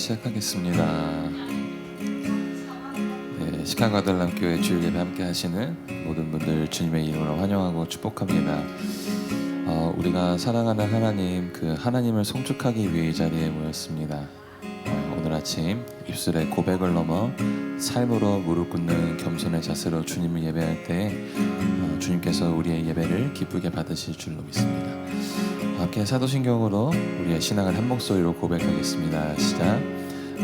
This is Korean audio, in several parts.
시작하겠습니다. 시카고아들람교회 주일 예배 함께 하시는 모든 분들 주님의 이름으로 환영하고 축복합니다. 우리가 사랑하는 하나님, 그 하나님을 송축하기 위해 이 자리에 모였습니다. 오늘 아침 입술의 고백을 넘어 삶으로 무릎 꿇는 겸손의 자세로 주님을 예배할 때 주님께서 우리의 예배를 기쁘게 받으실 줄로 믿습니다. 함께 사도신경으로 우리의 신앙을 한 목소리로 고백하겠습니다. 시작.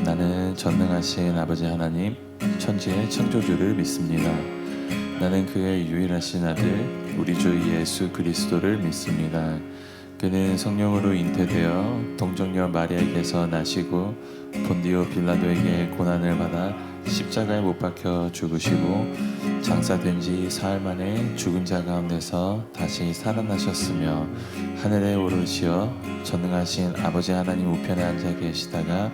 나는 전능하신 아버지 하나님, 천지의 창조주를 믿습니다. 나는 그의 유일하신 아들 우리 주 예수 그리스도를 믿습니다. 그는 성령으로 잉태되어 동정녀 마리아에게서 나시고 본디오 빌라도에게 고난을 받아 십자가에 못 박혀 죽으시고 장사된 지 사흘 만에 죽은 자 가운데서 다시 살아나셨으며 하늘에 오르시어 전능하신 아버지 하나님 우편에 앉아 계시다가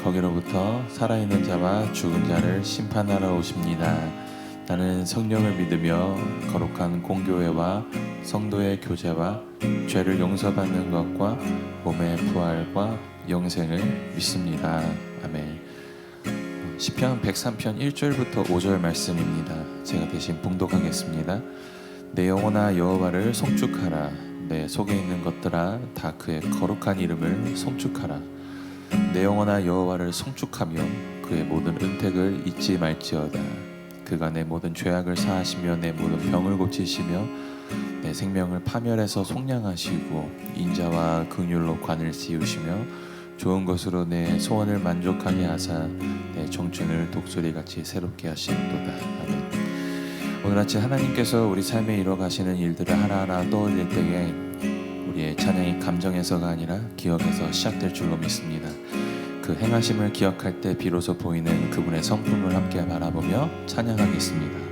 거기로부터 살아있는 자와 죽은 자를 심판하러 오십니다. 나는 성령을 믿으며 거룩한 공교회와 성도의 교제와 죄를 용서받는 것과 몸의 부활과 영생을 믿습니다. 아멘. 시편 103편 1절부터 5절 말씀입니다. 제가 대신 봉독하겠습니다. 내 영혼아 여호와를 송축하라. 내 속에 있는 것들아 다 그의 거룩한 이름을 송축하라. 내 영혼아 여호와를 송축하며 그의 모든 은택을 잊지 말지어다. 그가 내 모든 죄악을 사하시며 내 모든 병을 고치시며 내 생명을 파멸해서 속량하시고 인자와 긍휼로 관을 씌우시며 좋은 것으로 내 소원을 만족하게 하사 내 청춘을 독수리같이 새롭게 하시는도다. 아멘. 오늘 아침 하나님께서 우리 삶에 이뤄가시는 일들을 하나하나 떠올릴 때에 우리의 찬양이 감정에서가 아니라 기억에서 시작될 줄로 믿습니다. 그 행하심을 기억할 때 비로소 보이는 그분의 성품을 함께 바라보며 찬양하겠습니다.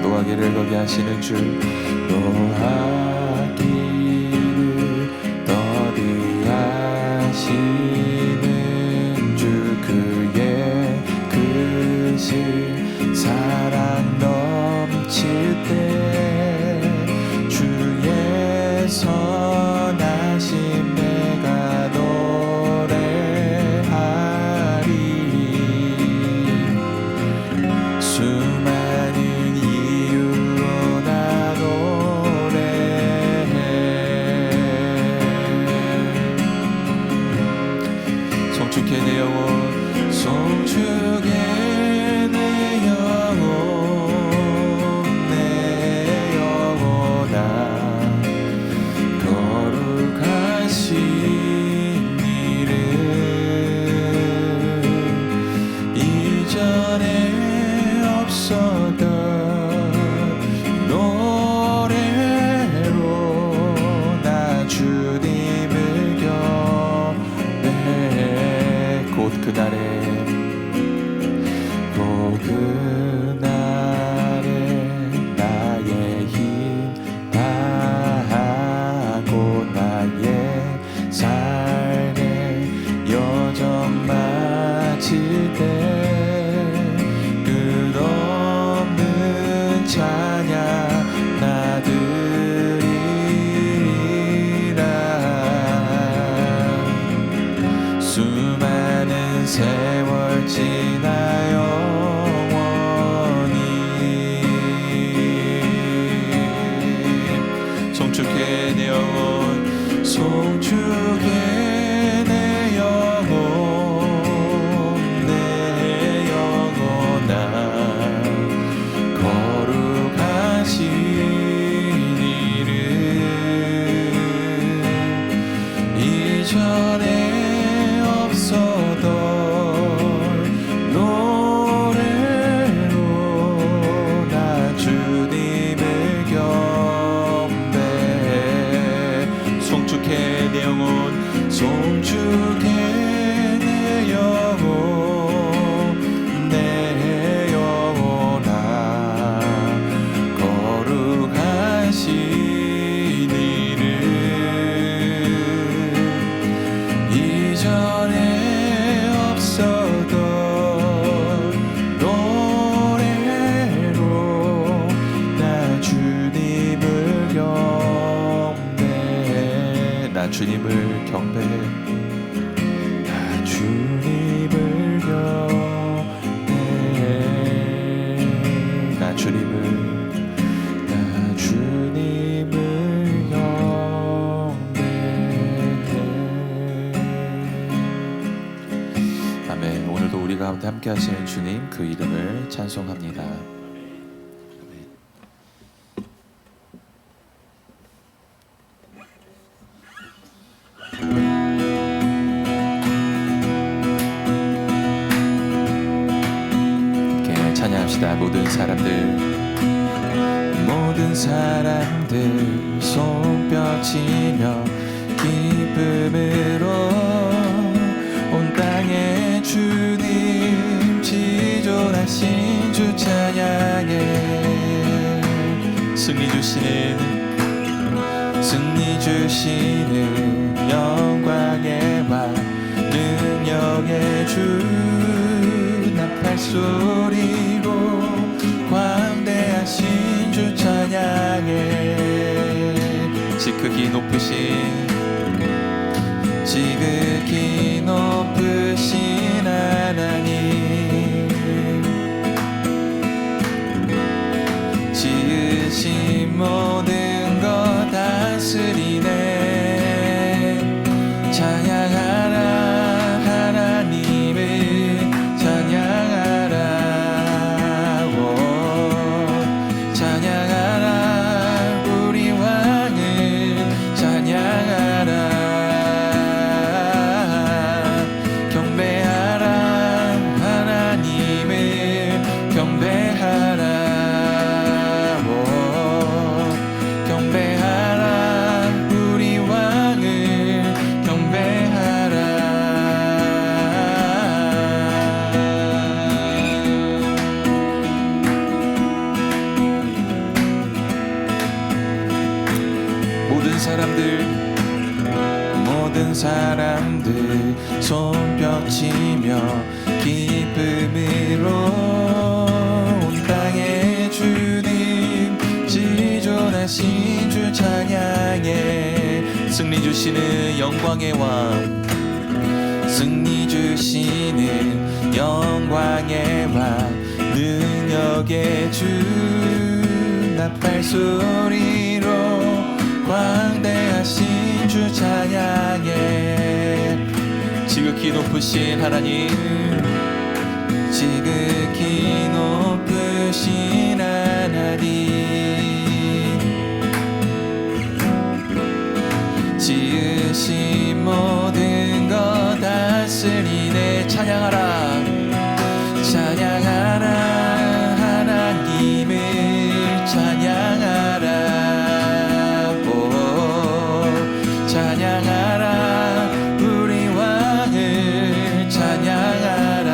노하기를 거기 하시는 주 노하기를 더디 하시는 주 그의 크신 사랑 넘칠 때 주의 선하심 내가 노래하리. 수많은 이유로 나 노래해. 송축해 내 영혼, 송축해 내 영혼. 송축해 내 영혼 내 영혼아 거룩하신 이름 이전에 없었던 노래로 나 주님을 경배해 송축해 내 영혼 송축해 내 영혼 내 영혼아 거룩하신 이름 이전에 없었던 노래로 나 주님을 경배해 나 주님을 경배해 나 주님을 경배해 나 주님을 경배해 아멘. 오늘도 우리 가운데 함께 하시는 주님 그 이름을 찬송합니다. 함께 찬양합시다. 모든 사람들 손뼉치며 기쁨으로 온 땅에 주님 지존하신 주 찬양해 승리 주시는 영광의 왕 능력의 주 나팔 소리로 광대하신 주 찬양해 지극히 높으신 하나님 지으신 모든 것 다스리네 찬양하라 하나님을 찬양하라 찬양하라 우리 왕을 찬양하라 경배하라 하나님을 경배하라 경배하라 우리 왕을 경배하라 모든 사람들 손뼉치며 기쁨으로 온 땅에 주님 지존하신 주 찬양해 승리 주시는 영광의 왕 승리 주시는 영광의 왕 능력의 주 나팔 소리로 광대하신 주 찬양해 지극히 높으신 하나님 지극히 높으신 하나님 지으신 모든 것 다스리네 찬양하라 하나님을 찬양하라 찬양하라 우리 왕을 찬양하라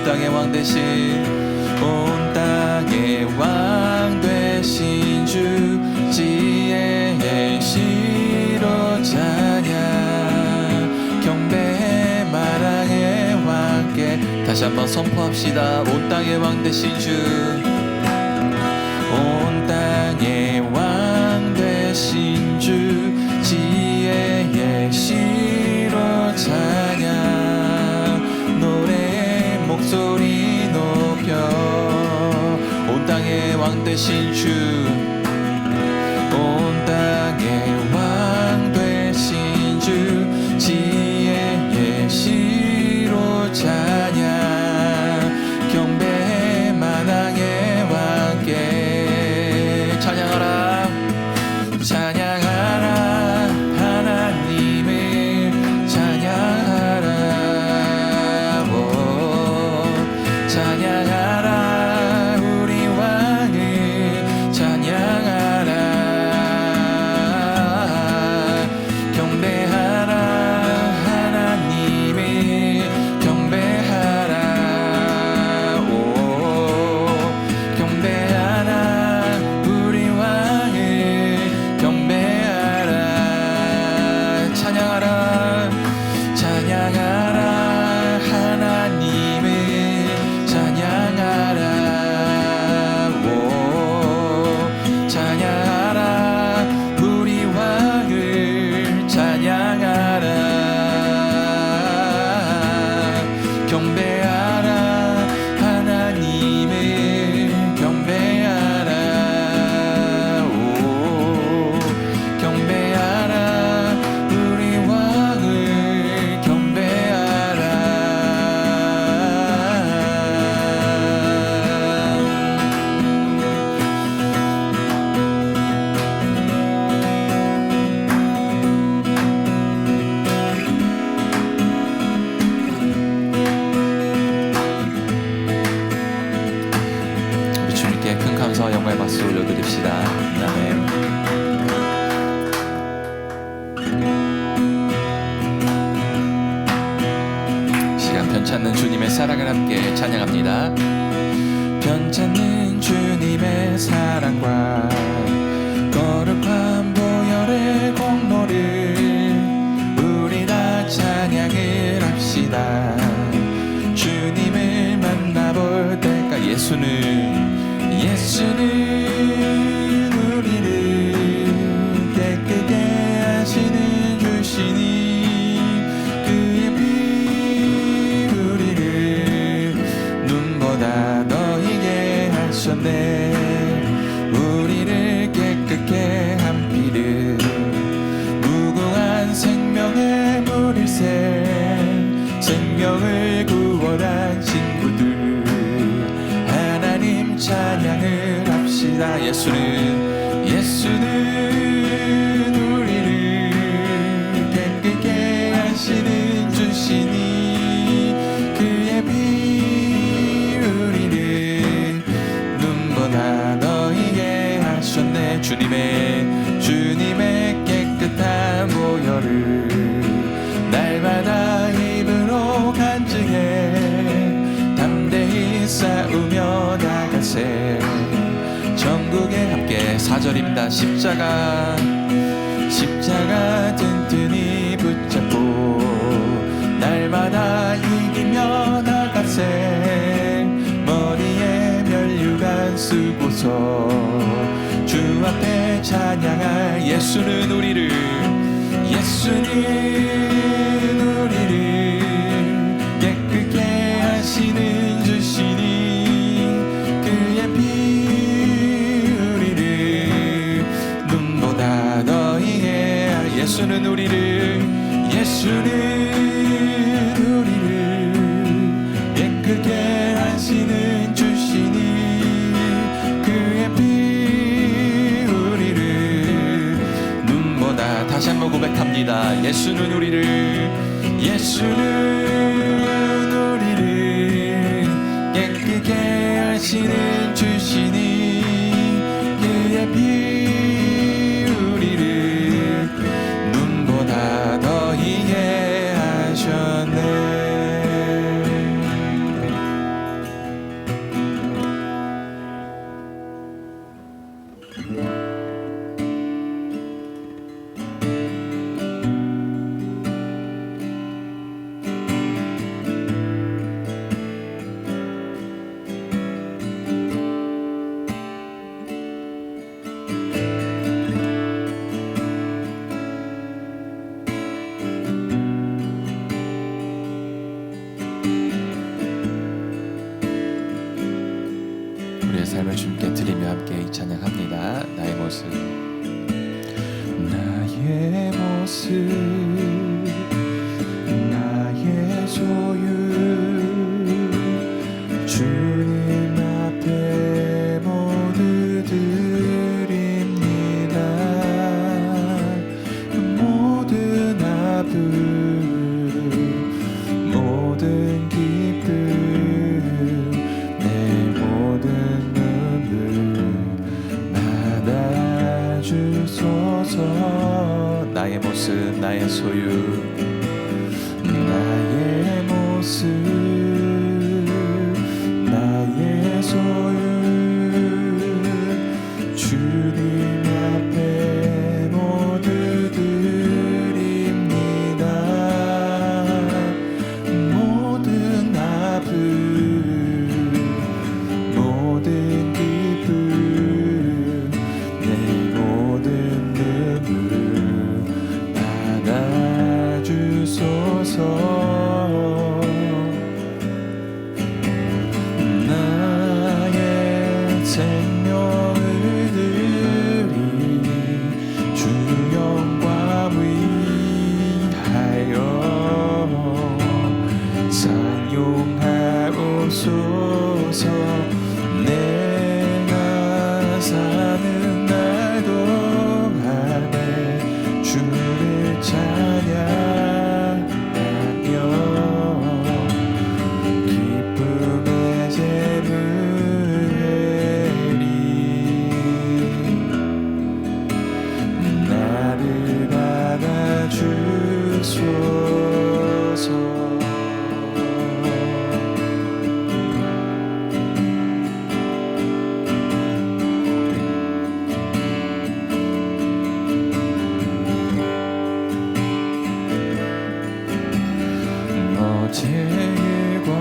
온 땅의 왕 대신 온 땅의 왕 되신 주 지혜의 시로 찬양 경배의 마랑의 왕께 다시 한번 선포합시다. 온 땅의 왕 되신 주 온 땅의 왕 되신 주 지혜의 시로 찬양 노래의 목소리 높여 온 땅의 왕 되신 주 온 땅의 왕 되신 주 지혜의 시로 찬양 경배의 만왕의 왕께 찬양하라 찬양하라 하나님을 찬양하라 오, 찬양하라 우리 왕을 찬양하라 경배하라 하나님을 경배하라 오 경배하라 우리 왕을 경배하라 찬양하라 찬양하라 하나님을 찬양하라 오 찬양하라 우리 왕을 찬양하라 경배하라 하나님을 경배하라 오 경배하라 우리 왕을 경배하라 우리 주님께 큰 감사와 영광의 박수 올려드립시다. 아멘. 시간 편찮는 주님의 사랑을 함께 찬양합니다. 편찮는 주님의 사랑과 거룩한 보혈의 공로를 우리 다 찬양을 합시다. 주님을 만나볼 때까 예수는 우리를 깨끗게 하시는 주시니 그의 피 우리를 눈보다 너희게 하셨네. 우리를 깨끗게 한 피를 무궁한 생명의 물일새 생명을 구원한 친구들 하나님 찬양을 합시다. 예수는 우리를 깨끗게 하시는 주시니 그의 피 우리를 눈보다 너희게 하셨네. 주님의 깨끗한 보혈을 날마다 입으로 간증해 담대히 싸우며 나가세. 전국에 함께 4절입니다. 십자가 든든히 붙잡고 날마다 이기며 나가세. 머리에 면류관 쓰고서 주 앞에 찬양할 예수는 우리를 깨끗게 하시는 주시니 그의 피 우리를 눈보다 너희게 예수는 우리를 깨끗게 하시는 주시니 그의 피 우리를 눈보다 다시 한번 고백합니다. 예수는 우리를 깨끗게 하시는 주시니 그의 피 우리를 눈보다 더히게 하셨네. 우리의 삶을 주님께 드리며 함께 이 찬양합니다. 나의 모습, 나의 모습, 나의 소유, 주님 앞에 모두 드립니다. 모든 아픔, 모든 기쁨, 내 모든 눈물 받아주소서. 나의 모습, 나의 소유, 나의 모습, 나의 소유, 주님 앞에 모두 드립니다. 모든 아픔, 모든 기쁨, 내 모든 눈물 받아주소서. 나의 생명을 드리니 주 영광 위하여 사용하옵소서. 내가 사는 날 동안에 주를 찬양하며 기쁨의 제물 드리. 나를 받아주소서. 어제 일과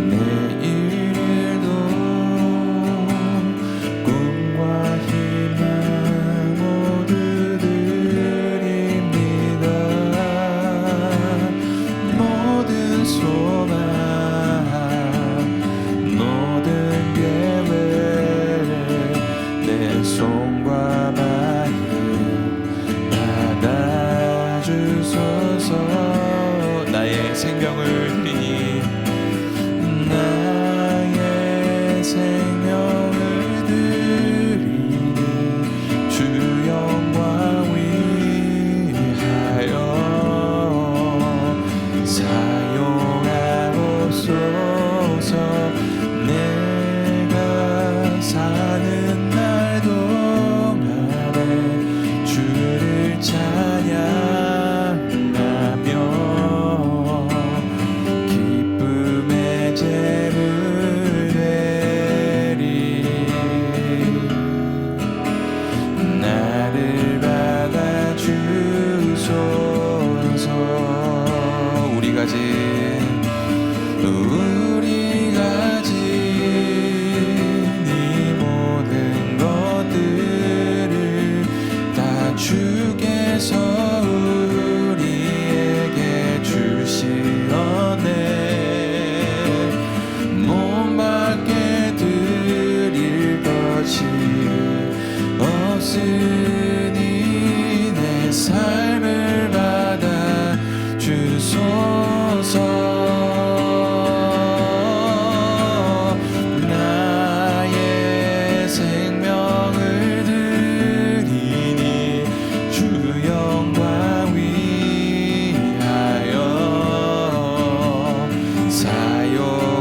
내일 일도 꿈과 희망 모두 드립니다. 모든 소망, 모든 계획, 내 손과 마음 받아주소서. 나의 생명을 드리니, 나의 생명을 드리니 주 영광 위하여 사용하옵소서. 내가 사는 날 동안에 주를 찬양하며 기쁨의 제물 되리. 나를 받아주소서. 우리 가진 이 모든 것들을 다 주께서 우리에게 주시었네. 몸 밖에 드릴 것이 없으니 내 삶을 받아 주소서. 나의 생명을 드리니 주 영광 위하여 사용하옵소서.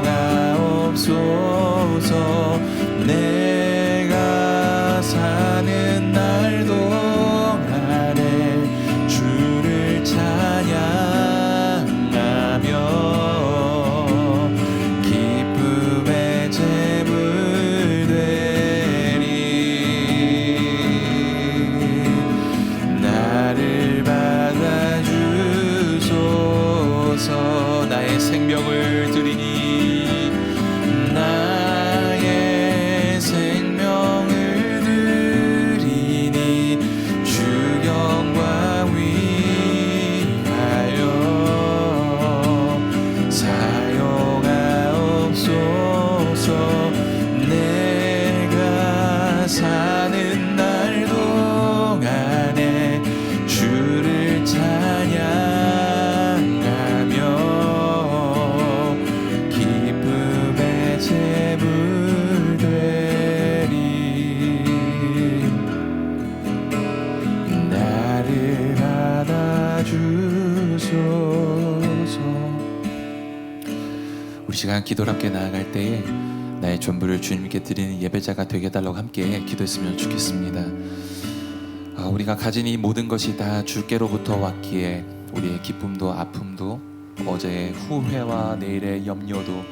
내가 사는 날 동안에 주를 찬양하며 기쁨의 제물 되리. 나를 받아주소서. 나의 생명을 드리니, 나의 생명을 드리니 주 영광 위하여 사용하옵소서. 사는 날 동안에 주를 찬양하며 기쁨의 제물 되리. 나를 받아주소서. 우리 시간 기도로 함께 나아갈 때에 나의 전부를 주님께 드리는 예배자가 되게 해달라고 함께 기도했으면 좋겠습니다. 우리가 가진 이 모든 것이 다 주께로부터 왔기에 우리의 기쁨도 아픔도 어제의 후회와 내일의 염려도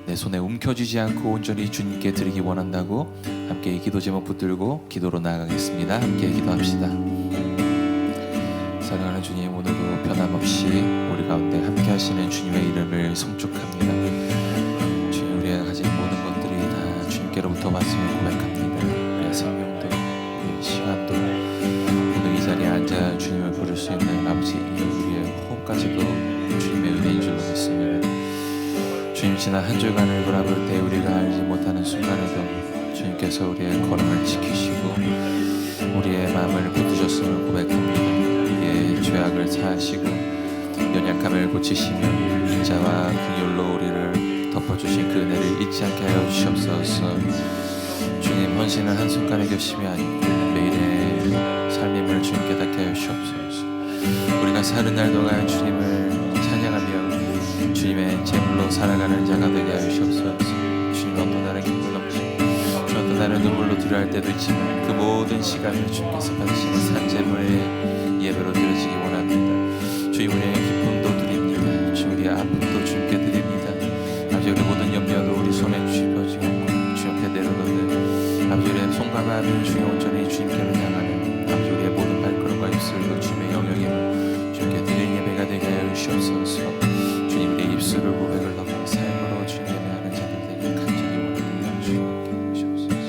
내 손에 움켜쥐지 않고 온전히 주님께 드리기 원한다고 함께 이 기도 제목 붙들고 기도로 나아가겠습니다. 함께 기도합시다. 사랑하는 주님, 오늘도 변함없이 우리 가운데 함께 하시는 주님의 이름을 송축합니다. 주님, 우리가 가진 모든 것들이 다 주님께로부터 왔음을 고백합니다. 우리의 생명도 우리의 시간도 오늘 이 자리에 앉아 주님을 부를 수 있는 아버지 우리의 호흡까지도 주님의 은혜인 줄로 믿습니다. 주님, 지난 한 주간을 돌아볼 때 우리가 알지 못하는 순간에도 주님께서 우리의 걸음을 지키시고 우리의 마음을 붙드셨음을 고백합니다. 우리의 죄악을 사하시고 연약함을 고치시며 인자와 긍휼로 우리를 덮어주신 그 은혜를 잊지 않게 하여 주시옵소서. 주님, 헌신은 한순간의 결심이 아니고 매일의 삶임을 주님께 닿게 하여 주시옵소서. 우리가 사는 날 동안 주님을 찬양하며 주님의 제물로 살아가는 자가 되게 하여 주시옵소서. 주님, 어떤 날은 기쁨 넘치고 주님, 어떤 날은 눈물로 드려야 할 때도 있지만 그 모든 시간을 주님께서 받으시는 산제물의 예배로 드려지기 원합니다. 주님, 우리의 기쁨도 드립니다. 주님, 우리의 아픔도 주님께 드립니다. 아버지, 우리 모든 염려도 우리 손에 쥐어지고 주님 앞에 내려놓는 아버지, 우리의 손과 마음이 주님 온전히 주님께로 향하는 아버지, 우리의 모든 발걸음과 입술도 주님의 영역임을 주님께 드리는 예배가 되게 하여 주시옵소서. 주님, 우리의 입술을 고백을 넘어 삶으로 주님 예배하는 자들 되게 간절히 원하는 주님께 주시옵소서.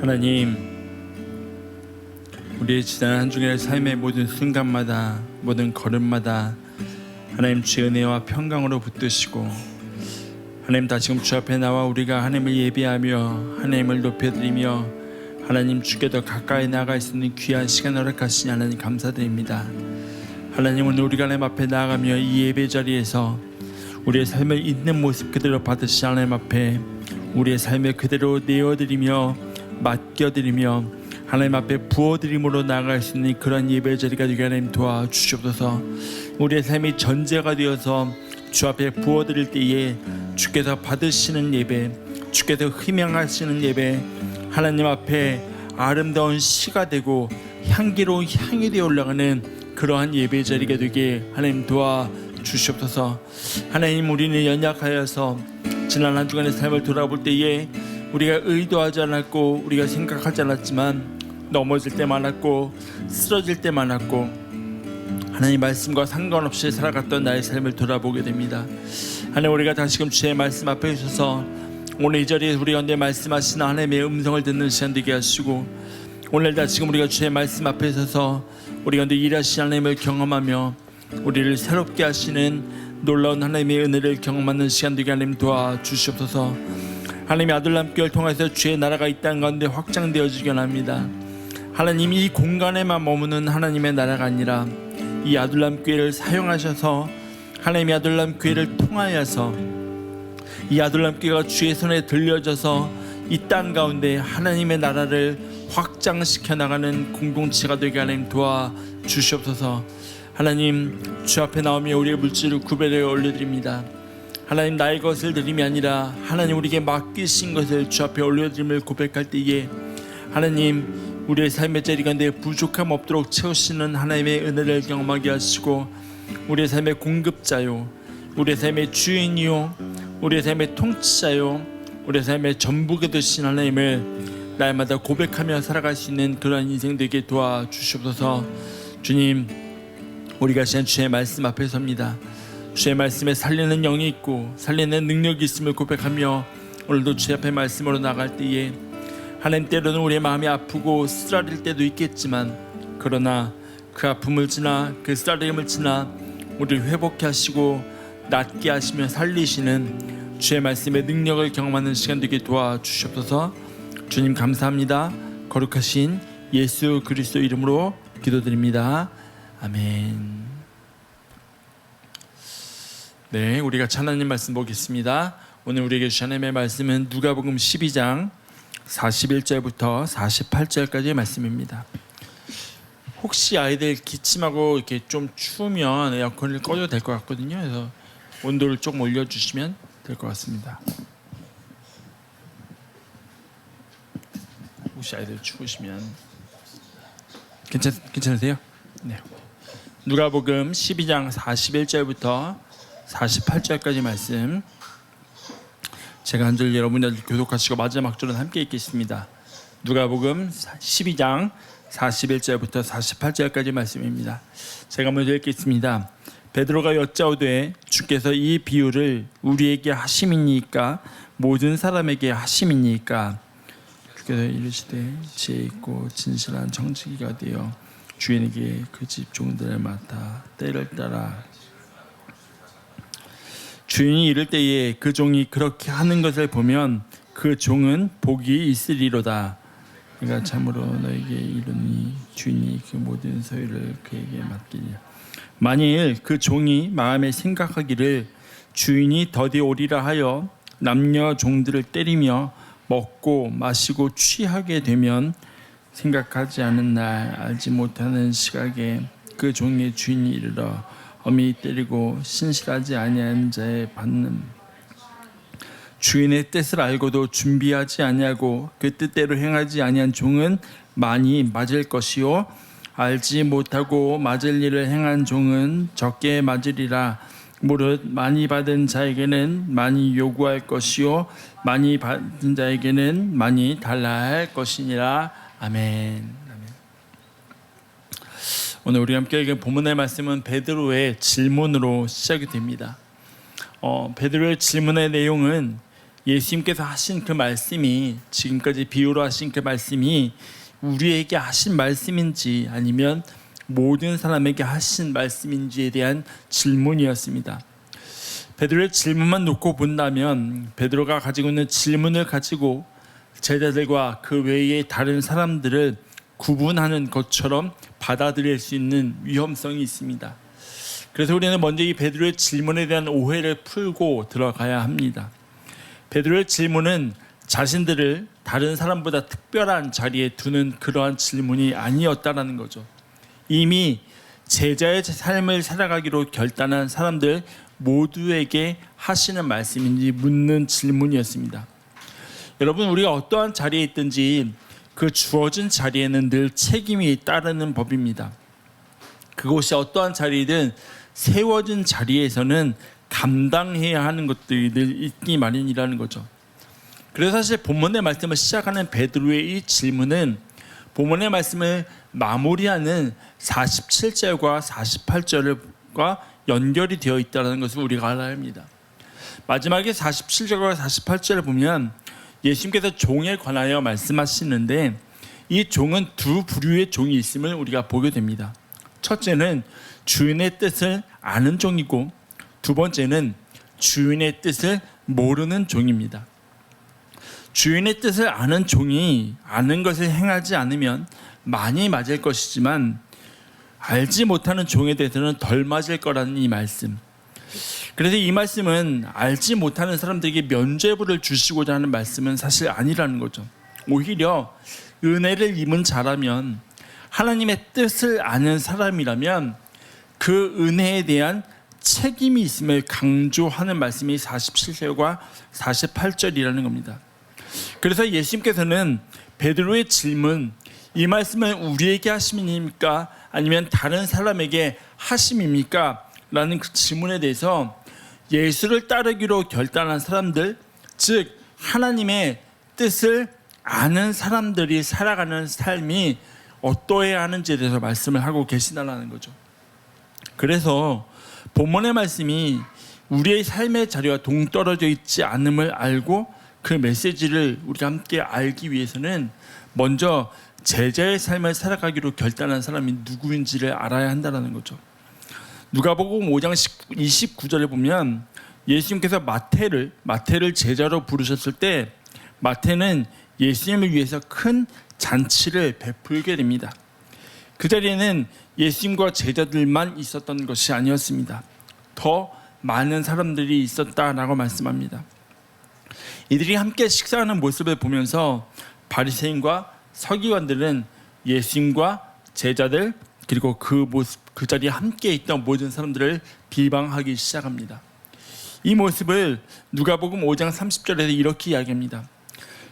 하나님, 우리의 지난 한 주간의 삶의 모든 순간마다 모든 걸음마다 하나님 주의 은혜와 평강으로 붙드시고 하나님, 다 지금 주 앞에 나와 우리가 하나님을 예배하며 하나님을 높여드리며 하나님 주께 더 가까이 나아갈 수 있는 귀한 시간을 허락하시니 하나님 감사드립니다. 하나님, 오늘 우리가 하나님 앞에 나아가며 이 예배 자리에서 우리의 삶을 있는 모습 그대로 받으시 하나님 앞에 우리의 삶을 그대로 내어드리며 맡겨드리며 하나님 앞에 부어드림으로 나아갈 수 있는 그런 예배 자리가 되게 하나님 도와주시옵소서. 우리의 삶이 전제가 되어서 주 앞에 부어드릴 때에 주께서 받으시는 예배, 주께서 희망하시는 예배, 하나님 앞에 아름다운 시가 되고 향기로운 향이 되어 올라가는 그러한 예배 자리가 되게 하나님 도와주시옵소서. 하나님, 우리는 연약하여서 지난 한 주간의 삶을 돌아볼 때에 우리가 의도하지 않았고 우리가 생각하지 않았지만 넘어질 때 많았고 쓰러질 때 많았고 하나님 말씀과 상관없이 살아갔던 나의 삶을 돌아보게 됩니다. 하나님, 우리가 다시금 주의 말씀 앞에 서서 오늘 이 자리에 우리 가운데 말씀하시는 하나님의 음성을 듣는 시간 되게 하시고 오늘 다시금 우리가 주의 말씀 앞에 서서 우리 가운데 일하시는 하나님을 경험하며 우리를 새롭게 하시는 놀라운 하나님의 은혜를 경험하는 시간 되게 하나님 도와주시옵소서. 하나님의 아들남교회를 통해서 주의 나라가 이 땅 가운데 확장되어지기 원합니다. 하나님, 이 공간에만 머무는 하나님의 나라가 아니라 이 아들남교회를 사용하셔서 하나님의 아들남교회를 통하여서 이 아들남교회가 주의 손에 들려져서 이 땅 가운데 하나님의 나라를 확장시켜 나가는 공동체가 되게 하나님 도와주시옵소서. 하나님, 주 앞에 나오며 우리의 물질을 구별해 올려드립니다. 하나님, 나의 것을 드림이 아니라 하나님 우리에게 맡기신 것을 주 앞에 올려드림을 고백할 때에 하나님, 우리의 삶의 자리 가운데 부족함 없도록 채우시는 하나님의 은혜를 경험하게 하시고 우리의 삶의 공급자요, 우리의 삶의 주인이요, 우리의 삶의 통치자요, 우리의 삶의 전부가 되신 하나님을 날마다 고백하며 살아갈 수 있는 그러한 인생 되게 도와주시옵소서. 주님, 우리가 시간 주의 말씀 앞에 섭니다. 주의 말씀에 살리는 영이 있고 살리는 능력이 있음을 고백하며 오늘도 주의 앞에 말씀으로 나갈 때에 하나님, 때로는 우리의 마음이 아프고 쓰라릴 때도 있겠지만 그러나 그 아픔을 지나 그 쓰라림을 지나 우리를 회복해 하시고 낫게 하시며 살리시는 주의 말씀의 능력을 경험하는 시간 되게 도와주시옵소서. 주님 감사합니다. 거룩하신 예수 그리스도 이름으로 기도드립니다. 아멘. 네, 우리가 하나님 말씀 보겠습니다. 오늘 우리에게 주신 하나님의 말씀은 누가복음 12장 41절부터 48절까지의 말씀입니다. 혹시 아이들 기침하고 이렇게 좀 추우면 에어컨을 꺼줘도 될 것 같거든요. 그래서 온도를 조금 올려주시면 될 것 같습니다. 혹시 아이들 추우시면 괜찮으세요? 네. 누가복음 12장 41절부터 48절까지 말씀, 제가 한 절 여러분들 교독하시고 마지막 절은 함께 읽겠습니다. 누가복음 12장 41절부터 48절까지 말씀입니다. 제가 먼저 읽겠습니다. 베드로가 여짜오되 주께서 이 비유를 우리에게 하심이니까 모든 사람에게 하심이니까? 주께서 이르시되 지혜 있고 진실한 청지기가 되어 주인에게 그 집 종들을 맡아 때를 따라 주인이 이를 때에 그 종이 그렇게 하는 것을 보면 그 종은 복이 있으리로다. 그가 참으로 너에게 이르니 주인이 그 모든 소유를 그에게 맡기리라. 만일 그 종이 마음에 생각하기를 주인이 더디 오리라 하여 남녀 종들을 때리며 먹고 마시고 취하게 되면 생각하지 않은 날 알지 못하는 시각에 그 종의 주인이 이르러 엄히 때리고 신실하지 아니한 자의 받는 주인의 뜻을 알고도 준비하지 아니하고 그 뜻대로 행하지 아니한 종은 많이 맞을 것이요 알지 못하고 맞을 일을 행한 종은 적게 맞으리라. 무릇 많이 받은 자에게는 많이 요구할 것이요 많이 받은 자에게는 많이 달라 할 것이니라. 아멘. 오늘 우리 함께 읽은 본문의 말씀은 베드로의 질문으로 시작이 됩니다. 베드로의 질문의 내용은 예수님께서 하신 그 말씀이, 지금까지 비유로 하신 그 말씀이 우리에게 하신 말씀인지 아니면 모든 사람에게 하신 말씀인지에 대한 질문이었습니다. 베드로의 질문만 놓고 본다면 베드로가 가지고 있는 질문을 가지고 제자들과 그 외의 다른 사람들을 구분하는 것처럼 받아들일 수 있는 위험성이 있습니다. 그래서 우리는 먼저 이 베드로의 질문에 대한 오해를 풀고 들어가야 합니다. 베드로의 질문은 자신들을 다른 사람보다 특별한 자리에 두는 그러한 질문이 아니었다라는 거죠. 이미 제자의 삶을 살아가기로 결단한 사람들 모두에게 하시는 말씀인지 묻는 질문이었습니다. 여러분, 우리가 어떠한 자리에 있든지 그 주어진 자리에는 늘 책임이 따르는 법입니다. 그곳이 어떠한 자리든 세워진 자리에서는 감당해야 하는 것들이 늘 있기 마련이라는 거죠. 그래서 사실 본문의 말씀을 시작하는 베드로의 이 질문은 본문의 말씀을 마무리하는 47절과 48절과 연결이 되어 있다는 것을 우리가 알아야 합니다. 마지막에 47절과 48절을 보면 예수님께서 종에 관하여 말씀하시는데 이 종은 두 부류의 종이 있음을 우리가 보게 됩니다. 첫째는 주인의 뜻을 아는 종이고 두 번째는 주인의 뜻을 모르는 종입니다. 주인의 뜻을 아는 종이 아는 것을 행하지 않으면 많이 맞을 것이지만 알지 못하는 종에 대해서는 덜 맞을 거라는 이 말씀. 그래서 이 말씀은 알지 못하는 사람들에게 면죄부를 주시고자 하는 말씀은 사실 아니라는 거죠. 오히려 은혜를 입은 자라면, 하나님의 뜻을 아는 사람이라면 그 은혜에 대한 책임이 있음을 강조하는 말씀이 47절과 48절이라는 겁니다. 그래서 예수님께서는 베드로의 질문, 이 말씀은 우리에게 하심입니까? 아니면 다른 사람에게 하심입니까? 라는 그 질문에 대해서 예수를 따르기로 결단한 사람들, 즉 하나님의 뜻을 아는 사람들이 살아가는 삶이 어떠해야 하는지에 대해서 말씀을 하고 계시다는 거죠. 그래서 본문의 말씀이 우리의 삶의 자리와 동떨어져 있지 않음을 알고 그 메시지를 우리가 함께 알기 위해서는 먼저 제자의 삶을 살아가기로 결단한 사람이 누구인지를 알아야 한다는 거죠. 누가복음 5장 29절에 보면 예수님께서 마태를 제자로 부르셨을 때 마태는 예수님을 위해서 큰 잔치를 베풀게 됩니다. 그 자리에는 예수님과 제자들만 있었던 것이 아니었습니다. 더 많은 사람들이 있었다라고 말씀합니다. 이들이 함께 식사하는 모습을 보면서 바리새인과 서기관들은 예수님과 제자들 그리고 그 자리에 함께 있던 모든 사람들을 비방하기 시작합니다. 이 모습을 누가복음 5장 30절에서 이렇게 이야기합니다.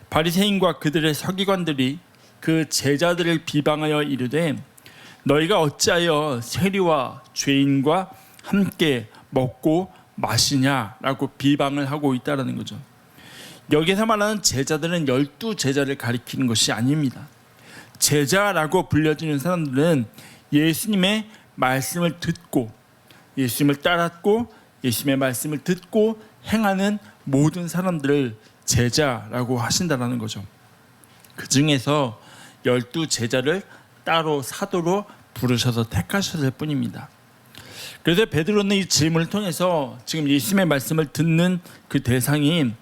바리새인과 그들의 서기관들이 그 제자들을 비방하여 이르되 너희가 어찌하여 세리와 죄인과 함께 먹고 마시냐라고 비방을 하고 있다는 거죠. 여기서 말하는 제자들은 12제자를 가리키는 것이 아닙니다. 제자라고 불려지는 사람들은 예수님의 말씀을 듣고 예수님을 따랐고 예수님의 말씀을 듣고 행하는 모든 사람들을 제자라고 하신다는 거죠. 그 중에서 12제자를 따로 사도로 부르셔서 택하셨을 뿐입니다. 그래서 베드로는 이 질문을 통해서 지금 예수님의 말씀을 듣는 그 대상이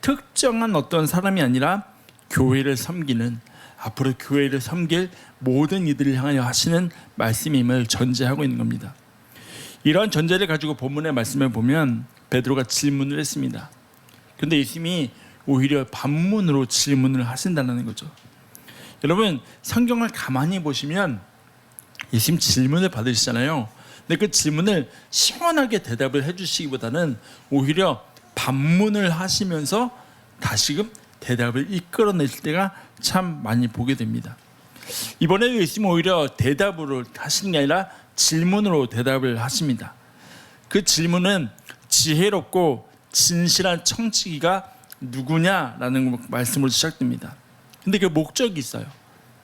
특정한 어떤 사람이 아니라 교회를 섬기는, 앞으로 교회를 섬길 모든 이들을 향하여 하시는 말씀임을 전제하고 있는 겁니다. 이러한 전제를 가지고 본문의 말씀을 보면 베드로가 질문을 했습니다. 그런데 예수님이 오히려 반문으로 질문을 하신다는 거죠. 여러분, 성경을 가만히 보시면 예수님 질문을 받으시잖아요. 근데 그 질문을 시원하게 대답을 해주시기보다는 오히려 반문을 하시면서 다시금 대답을 이끌어내실 때가 참 많이 보게 됩니다. 이번에도 예수님은 오히려 대답으로 하시는 게 아니라 질문으로 대답을 하십니다. 그 질문은 지혜롭고 진실한 청지기가 누구냐라는 말씀으로 시작됩니다. 근데 그 목적이 있어요.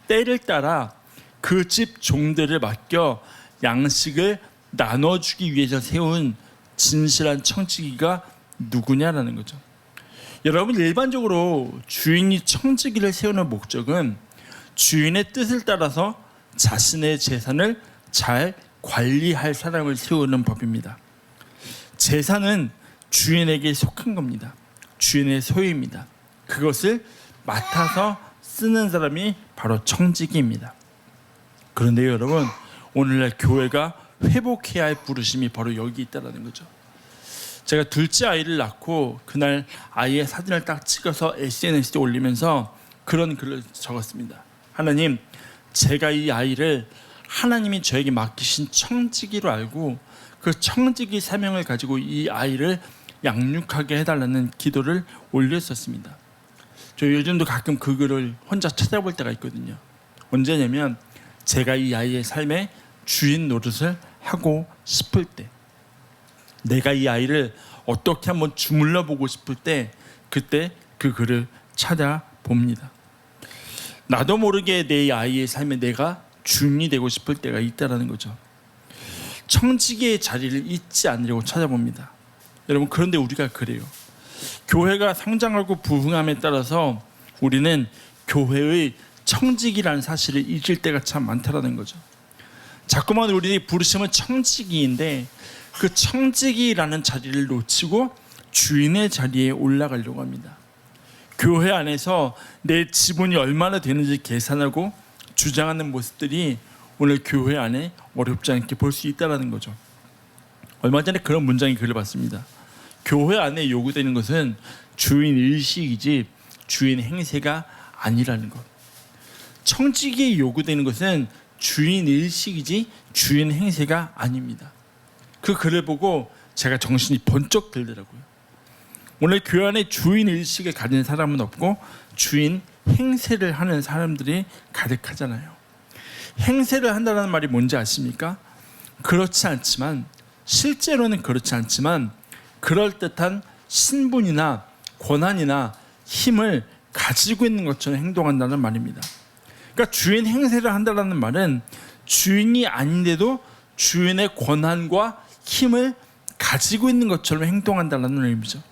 때를 따라 그 집 종들을 맡겨 양식을 나눠주기 위해서 세운 진실한 청지기가 누구냐라는 거죠. 여러분, 일반적으로 주인이 청지기를 세우는 목적은 주인의 뜻을 따라서 자신의 재산을 잘 관리할 사람을 세우는 법입니다. 재산은 주인에게 속한 겁니다. 주인의 소유입니다. 그것을 맡아서 쓰는 사람이 바로 청지기입니다. 그런데 여러분, 오늘날 교회가 회복해야 할 부르심이 바로 여기 있다는 거죠. 제가 둘째 아이를 낳고 그날 아이의 사진을 딱 찍어서 SNS에 올리면서 그런 글을 적었습니다. 하나님, 제가 이 아이를 하나님이 저에게 맡기신 청지기로 알고 그 청지기 사명을 가지고 이 아이를 양육하게 해달라는 기도를 올렸었습니다. 저 요즘도 가끔 그 글을 혼자 찾아볼 때가 있거든요. 언제냐면 제가 이 아이의 삶에 주인 노릇을 하고 싶을 때, 내가 이 아이를 어떻게 한번 주물러 보고 싶을 때, 그때 그 글을 찾아봅니다. 나도 모르게 내 아이의 삶에 내가 주인이 되고 싶을 때가 있다는 거죠. 청지기의 자리를 잊지 않으려고 찾아봅니다. 여러분, 그런데 우리가 그래요. 교회가 성장하고 부흥함에 따라서 우리는 교회의 청지기라는 사실을 잊을 때가 참 많다는 거죠. 자꾸만 우리의 부르심은 청지기인데 그 청지기라는 자리를 놓치고 주인의 자리에 올라가려고 합니다. 교회 안에서 내 지분이 얼마나 되는지 계산하고 주장하는 모습들이 오늘 교회 안에 어렵지 않게 볼 수 있다는 거죠. 얼마 전에 그런 문장의 글을 봤습니다. 교회 안에 요구되는 것은 주인 의식이지 주인 행세가 아니라는 것. 청지기에 요구되는 것은 주인 의식이지 주인 행세가 아닙니다. 그 글을 보고 제가 정신이 번쩍 들더라고요. 오늘 교회 안에 주인 의식을 가진 사람은 없고 주인 행세를 하는 사람들이 가득하잖아요. 행세를 한다는 말이 뭔지 아십니까? 그렇지 않지만, 실제로는 그렇지 않지만 그럴듯한 신분이나 권한이나 힘을 가지고 있는 것처럼 행동한다는 말입니다. 그러니까 주인 행세를 한다는 말은 주인이 아닌데도 주인의 권한과 힘을 가지고 있는 것처럼 행동한다는 의미죠.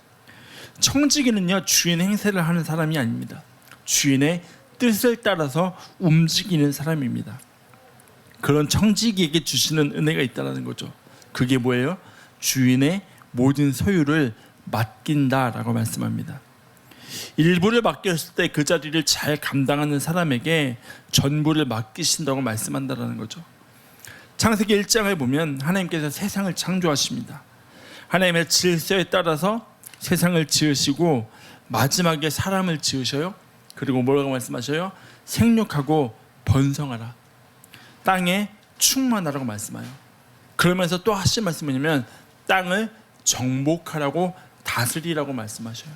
청지기는요, 주인 행세를 하는 사람이 아닙니다. 주인의 뜻을 따라서 움직이는 사람입니다. 그런 청지기에게 주시는 은혜가 있다는 거죠. 그게 뭐예요? 주인의 모든 소유를 맡긴다라고 말씀합니다. 일부를 맡겼을 때 그 자리를 잘 감당하는 사람에게 전부를 맡기신다고 말씀한다는 거죠. 창세기 1장을 보면 하나님께서 세상을 창조하십니다. 하나님의 질서에 따라서 세상을 지으시고 마지막에 사람을 지으셔요. 그리고 뭐라고 말씀하셔요? 생육하고 번성하라, 땅에 충만하라고 말씀해요. 그러면서 또 하신 말씀이 뭐냐면 땅을 정복하라고 다스리라고 말씀하셔요.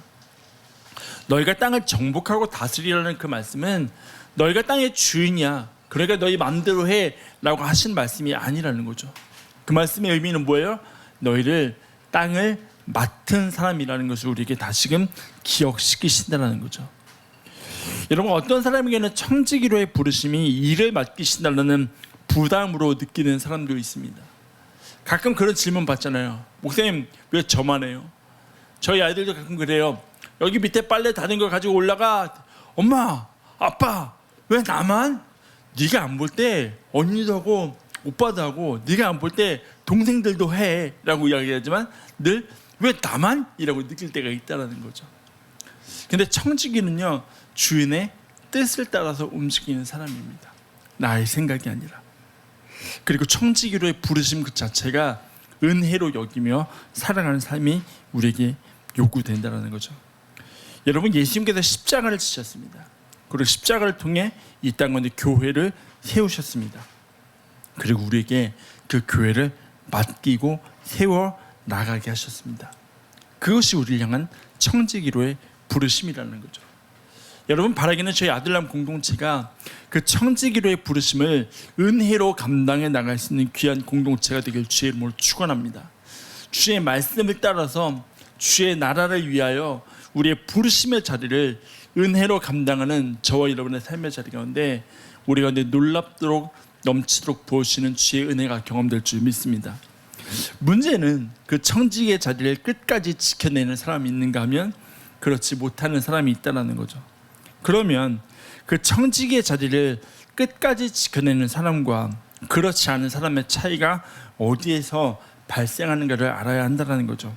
너희가 땅을 정복하고 다스리라는 그 말씀은 너희가 땅의 주인이야, 그러니까 너희 마음대로 해 라고 하신 말씀이 아니라는 거죠. 그 말씀의 의미는 뭐예요? 너희를 땅을 맡은 사람이라는 것을 우리에게 다시금 기억시키신다는 거죠. 여러분, 어떤 사람에게는 청지기로의 부르심이 일을 맡기신다는 부담으로 느끼는 사람도 있습니다. 가끔 그런 질문 받잖아요. 목사님, 왜 저만 해요? 저희 아이들도 가끔 그래요. 여기 밑에 빨래 다른 걸 가지고 올라가. 엄마, 아빠, 왜 나만? 네가 안 볼 때 언니도 하고 오빠도 하고, 네가 안 볼 때 동생들도 해 라고 이야기하지만 늘 왜 나만? 이라고 느낄 때가 있다는 거죠. 근데 청지기는요, 주인의 뜻을 따라서 움직이는 사람입니다. 나의 생각이 아니라. 그리고 청지기로의 부르심 그 자체가 은혜로 여기며 살아가는 삶이 우리에게 요구된다는 거죠. 여러분, 예수님께서 십자가를 지셨습니다. 그리고 십자가를 통해 이 땅 가운데 교회를 세우셨습니다. 그리고 우리에게 그 교회를 맡기고 세워 나가게 하셨습니다. 그것이 우리를 향한 청지기로의 부르심이라는 거죠. 여러분, 바라기는 저희 아들람 공동체가 그 청지기로의 부르심을 은혜로 감당해 나갈 수 있는 귀한 공동체가 되길 주의 이름으로 축원합니다. 주의 말씀을 따라서 주의 나라를 위하여 우리의 부르심의 자리를 은혜로 감당하는 저와 여러분의 삶의 자리 가운데 우리 가운데 놀랍도록 넘치도록 부어주시는 주의 은혜가 경험될 줄 믿습니다. 문제는 그 청지기의 자리를 끝까지 지켜내는 사람이 있는가 하면 그렇지 못하는 사람이 있다는 거죠. 그러면 그 청지기의 자리를 끝까지 지켜내는 사람과 그렇지 않은 사람의 차이가 어디에서 발생하는가를 알아야 한다는 거죠.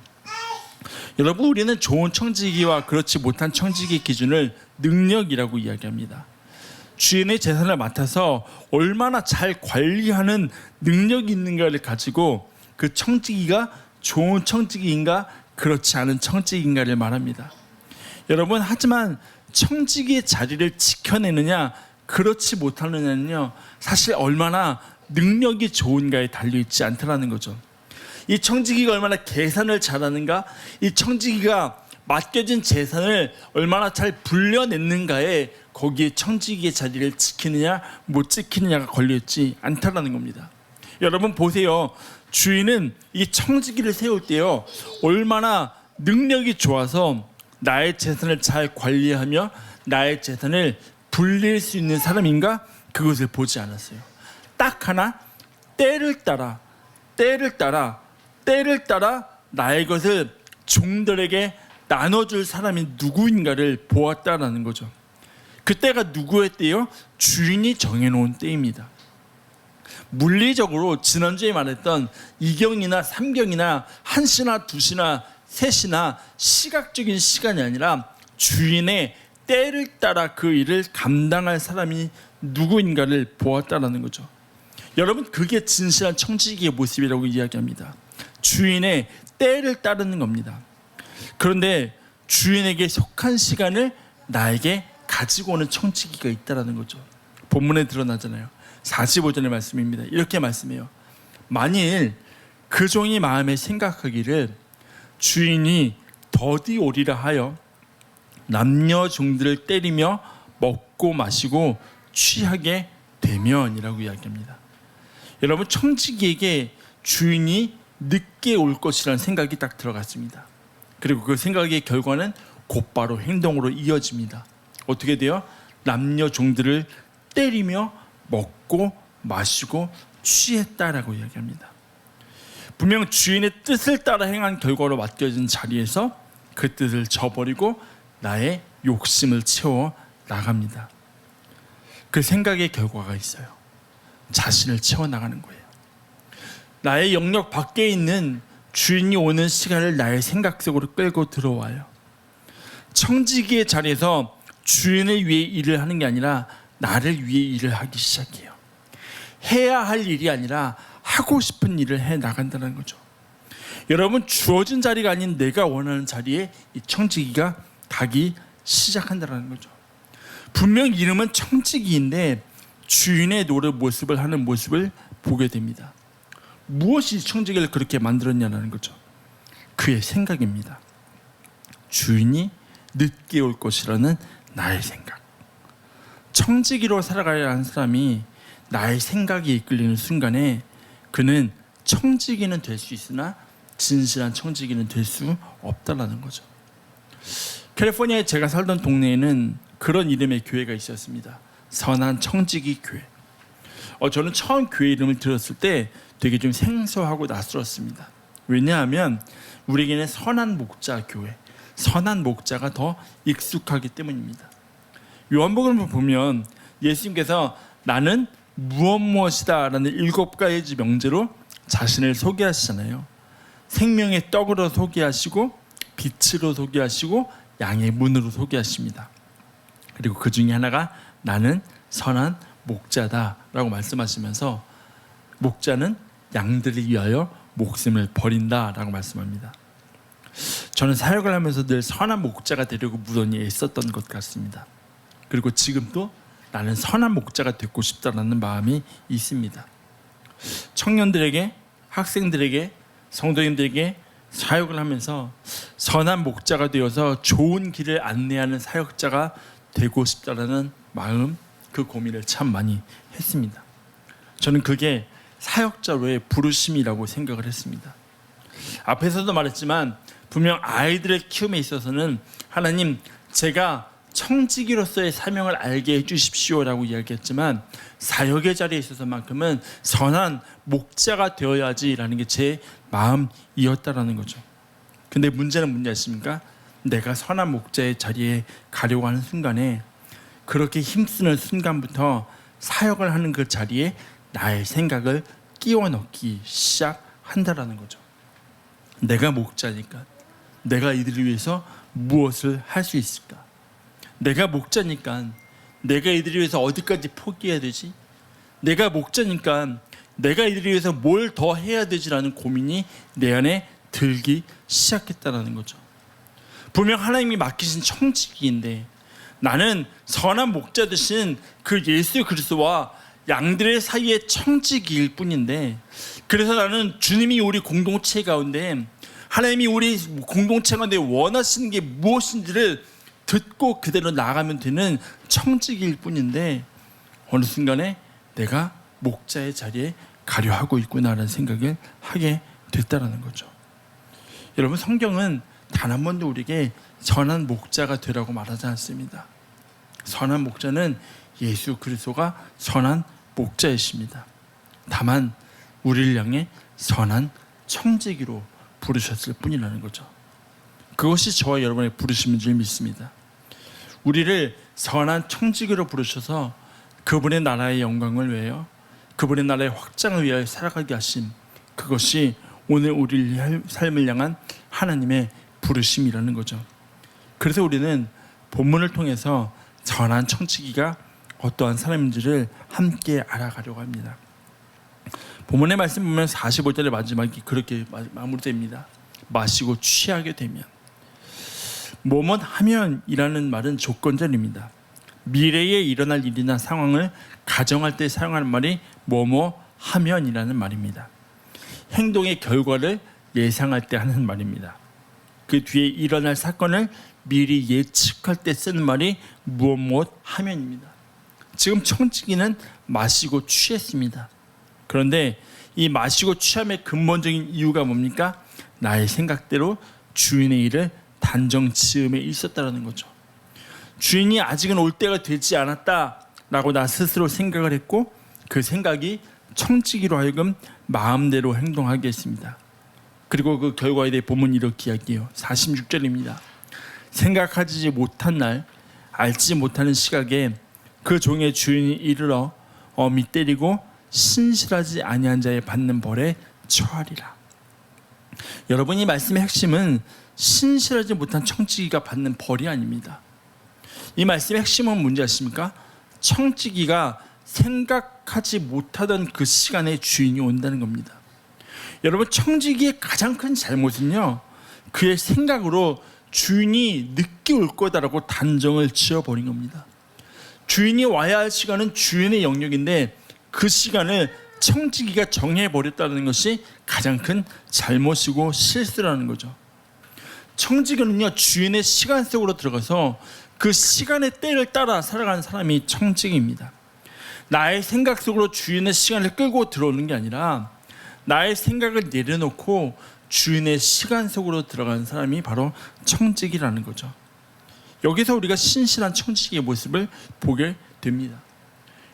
여러분, 우리는 좋은 청지기와 그렇지 못한 청지기의 기준을 능력이라고 이야기합니다. 주인의 재산을 맡아서 얼마나 잘 관리하는 능력이 있는가를 가지고 그 청지기가 좋은 청지기인가 그렇지 않은 청지기인가를 말합니다. 여러분, 하지만 청지기의 자리를 지켜내느냐 그렇지 못하느냐는요, 사실 얼마나 능력이 좋은가에 달려있지 않다는 거죠. 이 청지기가 얼마나 계산을 잘하는가, 이 청지기가 맡겨진 재산을 얼마나 잘 불려냈는가에 거기에 청지기의 자리를 지키느냐 못 지키느냐가 걸려있지 않다는 겁니다. 여러분 보세요. 주인은 이 청지기를 세울 때요, 얼마나 능력이 좋아서 나의 재산을 잘 관리하며 나의 재산을 불릴 수 있는 사람인가, 그것을 보지 않았어요. 딱 하나, 때를 따라 나의 것을 종들에게 나눠줄 사람이 누구인가를 보았다라는 거죠. 그때가 누구의 때요? 주인이 정해놓은 때입니다. 물리적으로 지난주에 말했던 2경이나 3경이나 1시나 2시나 3시나 시각적인 시간이 아니라 주인의 때를 따라 그 일을 감당할 사람이 누구인가를 보았다라는 거죠. 여러분, 그게 진실한 청지기의 모습이라고 이야기합니다. 주인의 때를 따르는 겁니다. 그런데 주인에게 속한 시간을 나에게 가지고 오는 청지기가 있다는 거죠. 본문에 드러나잖아요. 45절의 말씀입니다. 이렇게 말씀해요. 만일 그 종이 마음에 생각하기를 주인이 더디 오리라 하여 남녀 종들을 때리며 먹고 마시고 취하게 되면이라고 이야기합니다. 여러분, 청지기에게 주인이 늦게 올 것이라는 생각이 딱 들어갔습니다. 그리고 그 생각의 결과는 곧바로 행동으로 이어집니다. 어떻게 돼요? 남녀 종들을 때리며 먹고 마시고 취했다라고 이야기합니다. 분명 주인의 뜻을 따라 행한 결과로 맡겨진 자리에서 그 뜻을 저버리고 나의 욕심을 채워 나갑니다. 그 생각의 결과가 있어요. 자신을 채워 나가는 거예요. 나의 영역 밖에 있는 주인이 오는 시간을 나의 생각 속으로 끌고 들어와요. 청지기의 자리에서 주인을 위해 일을 하는 게 아니라 나를 위해 일을 하기 시작해요. 해야 할 일이 아니라 하고 싶은 일을 해 나간다는 거죠. 여러분, 주어진 자리가 아닌 내가 원하는 자리에 이 청지기가 가기 시작한다는 거죠. 분명 이름은 청지기인데 주인의 노릇 모습을 하는 모습을 보게 됩니다. 무엇이 청지기를 그렇게 만들었냐는 거죠. 그의 생각입니다. 주인이 늦게 올 것이라는 나의 생각. 청지기로 살아가야 하는 사람이 나의 생각이 이끌리는 순간에 그는 청지기는 될 수 있으나 진실한 청지기는 될 수 없다라는 거죠. 캘리포니아에 제가 살던 동네에는 그런 이름의 교회가 있었습니다. 선한 청지기 교회. 저는 처음 교회 이름을 들었을 때 되게 좀 생소하고 낯설었습니다. 왜냐하면 우리에게는 선한 목자 교회, 선한 목자가 더 익숙하기 때문입니다. 요한복음을 보면 예수님께서 나는 무엇이다 라는 7가지 명제로 자신을 소개하시잖아요. 생명의 떡으로 소개하시고 빛으로 소개하시고 양의 문으로 소개하십니다. 그리고 그 중에 하나가 나는 선한 목자다라고 말씀하시면서 목자는 양들을 위하여 목숨을 버린다라고 말씀합니다. 저는 사역을 하면서 늘 선한 목자가 되려고 무던히 애썼던 것 같습니다. 그리고 지금도 나는 선한 목자가 되고 싶다라는 마음이 있습니다. 청년들에게, 학생들에게, 성도님들에게 사역을 하면서 선한 목자가 되어서 좋은 길을 안내하는 사역자가 되고 싶다라는 마음, 그 고민을 참 많이 했습니다. 저는 그게 사역자로의 부르심이라고 생각을 했습니다. 앞에서도 말했지만 분명 아이들의 키움에 있어서는 하나님, 제가 청지기로서의 사명을 알게 해주십시오라고 이야기했지만 사역의 자리에 있어서만큼은 선한 목자가 되어야지라는 게 제 마음이었다라는 거죠. 근데 문제는 뭔지 아십니까? 내가 선한 목자의 자리에 가려고 하는 순간에, 그렇게 힘쓰는 순간부터 사역을 하는 그 자리에 나의 생각을 끼워 넣기 시작한다라는 거죠. 내가 목자니까 내가 이들을 위해서 무엇을 할 수 있을까? 내가 목자니까 내가 이들을 위해서 어디까지 포기해야 되지? 내가 목자니까 내가 이들을 위해서 뭘 더 해야 되지라는 고민이 내 안에 들기 시작했다는 거죠. 분명 하나님이 맡기신 청지기인데 나는 선한 목자 되신 그 예수 그리스도와 양들의 사이의 청지기일 뿐인데, 그래서 나는 주님이 우리 공동체 가운데, 하나님이 우리 공동체 가운데 원하시는 게 무엇인지를 듣고 그대로 나아가면 되는 청지기일 뿐인데, 어느 순간에 내가 목자의 자리에 가려 하고 있구나라는 생각을 하게 됐다는 거죠. 여러분, 성경은 단 한 번도 우리에게 선한 목자가 되라고 말하지 않습니다. 선한 목자는 예수 그리스도가 선한 목자이십니다. 다만 우리를 향해 선한 청지기로 부르셨을 뿐이라는 거죠. 그것이 저와 여러분의 부르심인 줄 믿습니다. 우리를 선한 청지기로 부르셔서 그분의 나라의 영광을 위하여, 그분의 나라의 확장을 위하여 살아가게 하심, 그것이 오늘 우리의 삶을 향한 하나님의 부르심이라는 거죠. 그래서 우리는 본문을 통해서 선한 청지기가 어떠한 사람인지를 함께 알아가려고 합니다. 본문의 말씀 보면 45절의 마지막이 그렇게 마무리됩니다. 마시고 취하게 되면. 뭐뭐 하면이라는 말은 조건절입니다. 미래에 일어날 일이나 상황을 가정할 때 사용하는 말이 뭐뭐 하면이라는 말입니다. 행동의 결과를 예상할 때 하는 말입니다. 그 뒤에 일어날 사건을 미리 예측할 때 쓰는 말이 무엇 하면입니다. 지금 청지기는 마시고 취했습니다. 그런데 이 마시고 취함의 근본적인 이유가 뭡니까? 나의 생각대로 주인의 일을 단정 지음에 있었다는 거죠. 주인이 아직은 올 때가 되지 않았다라고 나 스스로 생각을 했고, 그 생각이 청지기로 하여금 마음대로 행동하게 했습니다. 그리고 그 결과에 대해 본문이 이렇게 이야기해요. 46절입니다. 생각하지 못한 날, 알지 못하는 시각에 그 종의 주인이 이르러 어미 때리고 신실하지 아니한 자의 받는 벌에 처하리라. 여러분, 이 말씀의 핵심은 신실하지 못한 청지기가 받는 벌이 아닙니다. 이 말씀의 핵심은 뭔지 아십니까? 청지기가 생각하지 못하던 그 시간에 주인이 온다는 겁니다. 여러분, 청지기의 가장 큰 잘못은요, 그의 생각으로 주인이 늦게 올 거다라고 단정을 지어버린 겁니다. 주인이 와야 할 시간은 주인의 영역인데 그 시간을 청지기가 정해버렸다는 것이 가장 큰 잘못이고 실수라는 거죠. 청지기는요, 주인의 시간 속으로 들어가서 그 시간의 때를 따라 살아가는 사람이 청지기입니다. 나의 생각 속으로 주인의 시간을 끌고 들어오는 게 아니라 나의 생각을 내려놓고 주인의 시간 속으로 들어가는 사람이 바로 청지기라는 거죠. 여기서 우리가 신실한 청지기의 모습을 보게 됩니다.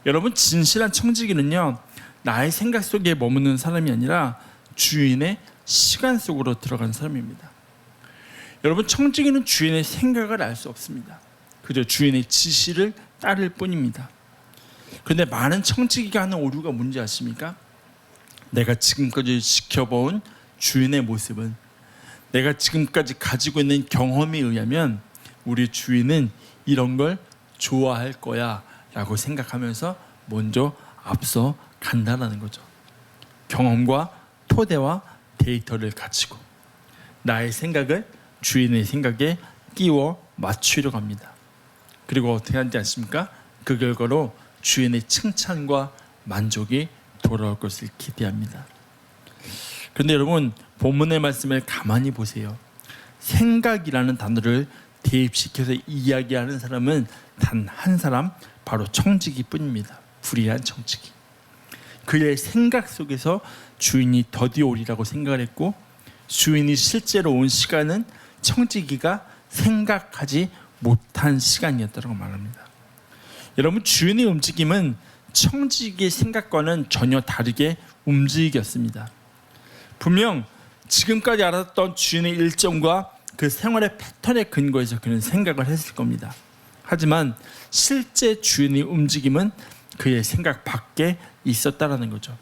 여러분, 진실한 청지기는요, 나의 생각 속에 머무는 사람이 아니라 주인의 시간 속으로 들어간 사람입니다. 여러분, 청지기는 주인의 생각을 알 수 없습니다. 그저 주인의 지시를 따를 뿐입니다. 그런데 많은 청지기가 하는 오류가 뭔지 아십니까? 내가 지금까지 지켜본 주인의 모습은, 내가 지금까지 가지고 있는 경험에 의하면 우리 주인은 이런 걸 좋아할 거야 라고 생각하면서 먼저 앞서 간다는 거죠. 경험과 토대와 데이터를 가지고 나의 생각을 주인의 생각에 끼워 맞추려고 합니다. 그리고 어떻게 하는지 아십니까? 그 결과로 주인의 칭찬과 만족이 돌아올 것을 기대합니다. 그런데 여러분, 본문의 말씀을 가만히 보세요. 생각이라는 단어를 대입시켜서 이야기하는 사람은 단 한 사람, 바로 청지기 뿐입니다. 불의한 청지기. 그의 생각 속에서 주인이 더디 오리라고 생각을 했고, 주인이 실제로 온 시간은 청지기가 생각하지 못한 시간이었다고 말합니다. 여러분, 주인의 움직임은 청지기의 생각과는 전혀 다르게 움직였습니다. 분명 지금까지 알았던 주인의 일정과 그 생활의 패턴에 근거해서 그는 생각을 했을 겁니다. 하지만 실제 주인의 움직임은 그의 생각 밖에 있었다라는 거죠.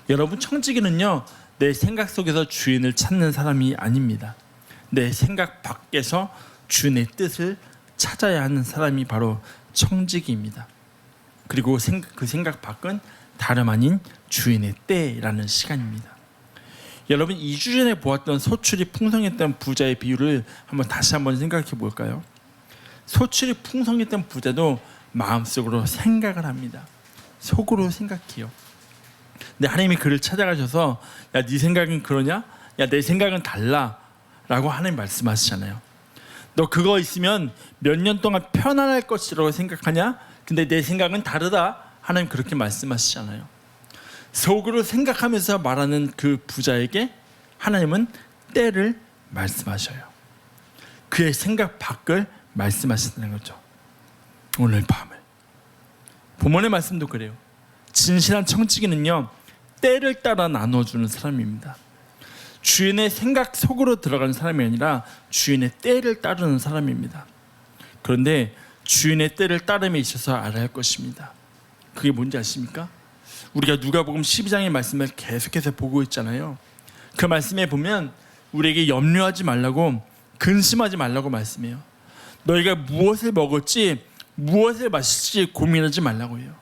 여러분, 청지기는요, 내 생각 속에서 주인을 찾는 사람이 아닙니다. 내 생각 밖에서 주인의 뜻을 찾아야 하는 사람이 바로 청지기입니다. 그리고 그 생각 밖은 다름 아닌 주인의 때라는 시간입니다. 여러분, 2주 전에 보았던 소출이 풍성했던 부자의 비유를 다시 한번 생각해 볼까요? 소출이 풍성했던 부자도 마음속으로 생각을 합니다. 속으로 생각해요. 근데 하나님이 그를 찾아가셔서, 야, 네 생각은 그러냐? 야, 내 생각은 달라 라고 하나님 말씀하시잖아요. 너 그거 있으면 몇 년 동안 편안할 것이라고 생각하냐? 근데 내 생각은 다르다. 하나님 그렇게 말씀하시잖아요. 속으로 생각하면서 말하는 그 부자에게 하나님은 때를 말씀하셔요. 그의 생각 밖을 말씀하신다는 거죠. 오늘 밤을. 본문의 말씀도 그래요. 진실한 청지기는요, 때를 따라 나눠주는 사람입니다. 주인의 생각 속으로 들어가는 사람이 아니라 주인의 때를 따르는 사람입니다. 그런데 주인의 때를 따름에 있어서 알아야 할 것입니다. 그게 뭔지 아십니까? 우리가 누가복음 12장의 말씀을 계속해서 보고 있잖아요. 그 말씀에 보면 우리에게 염려하지 말라고, 근심하지 말라고 말씀해요. 너희가 무엇을 먹을지 무엇을 마실지 고민하지 말라고 해요.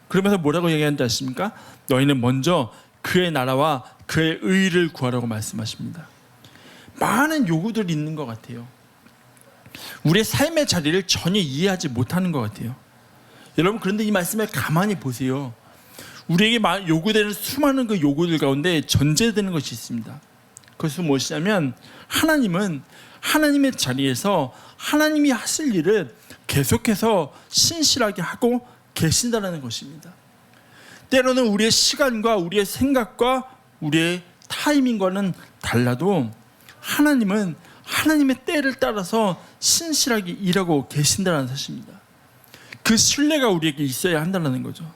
그러면서 뭐라고 얘기하는지 아십니까? 너희는 먼저 그의 나라와 그의 의를 구하라고 말씀하십니다. 많은 요구들이 있는 것 같아요. 우리의 삶의 자리를 전혀 이해하지 못하는 것 같아요. 여러분, 그런데 이 말씀을 가만히 보세요. 우리에게 요구되는 수많은 그 요구들 가운데 전제되는 것이 있습니다. 그것은 무엇이냐면, 하나님은 하나님의 자리에서 하나님이 하실 일을 계속해서 신실하게 하고 계신다는 것입니다. 때로는 우리의 시간과 우리의 생각과 우리의 타이밍과는 달라도 하나님은 하나님의 때를 따라서 신실하게 일하고 계신다는 사실입니다. 그 신뢰가 우리에게 있어야 한다는 거죠.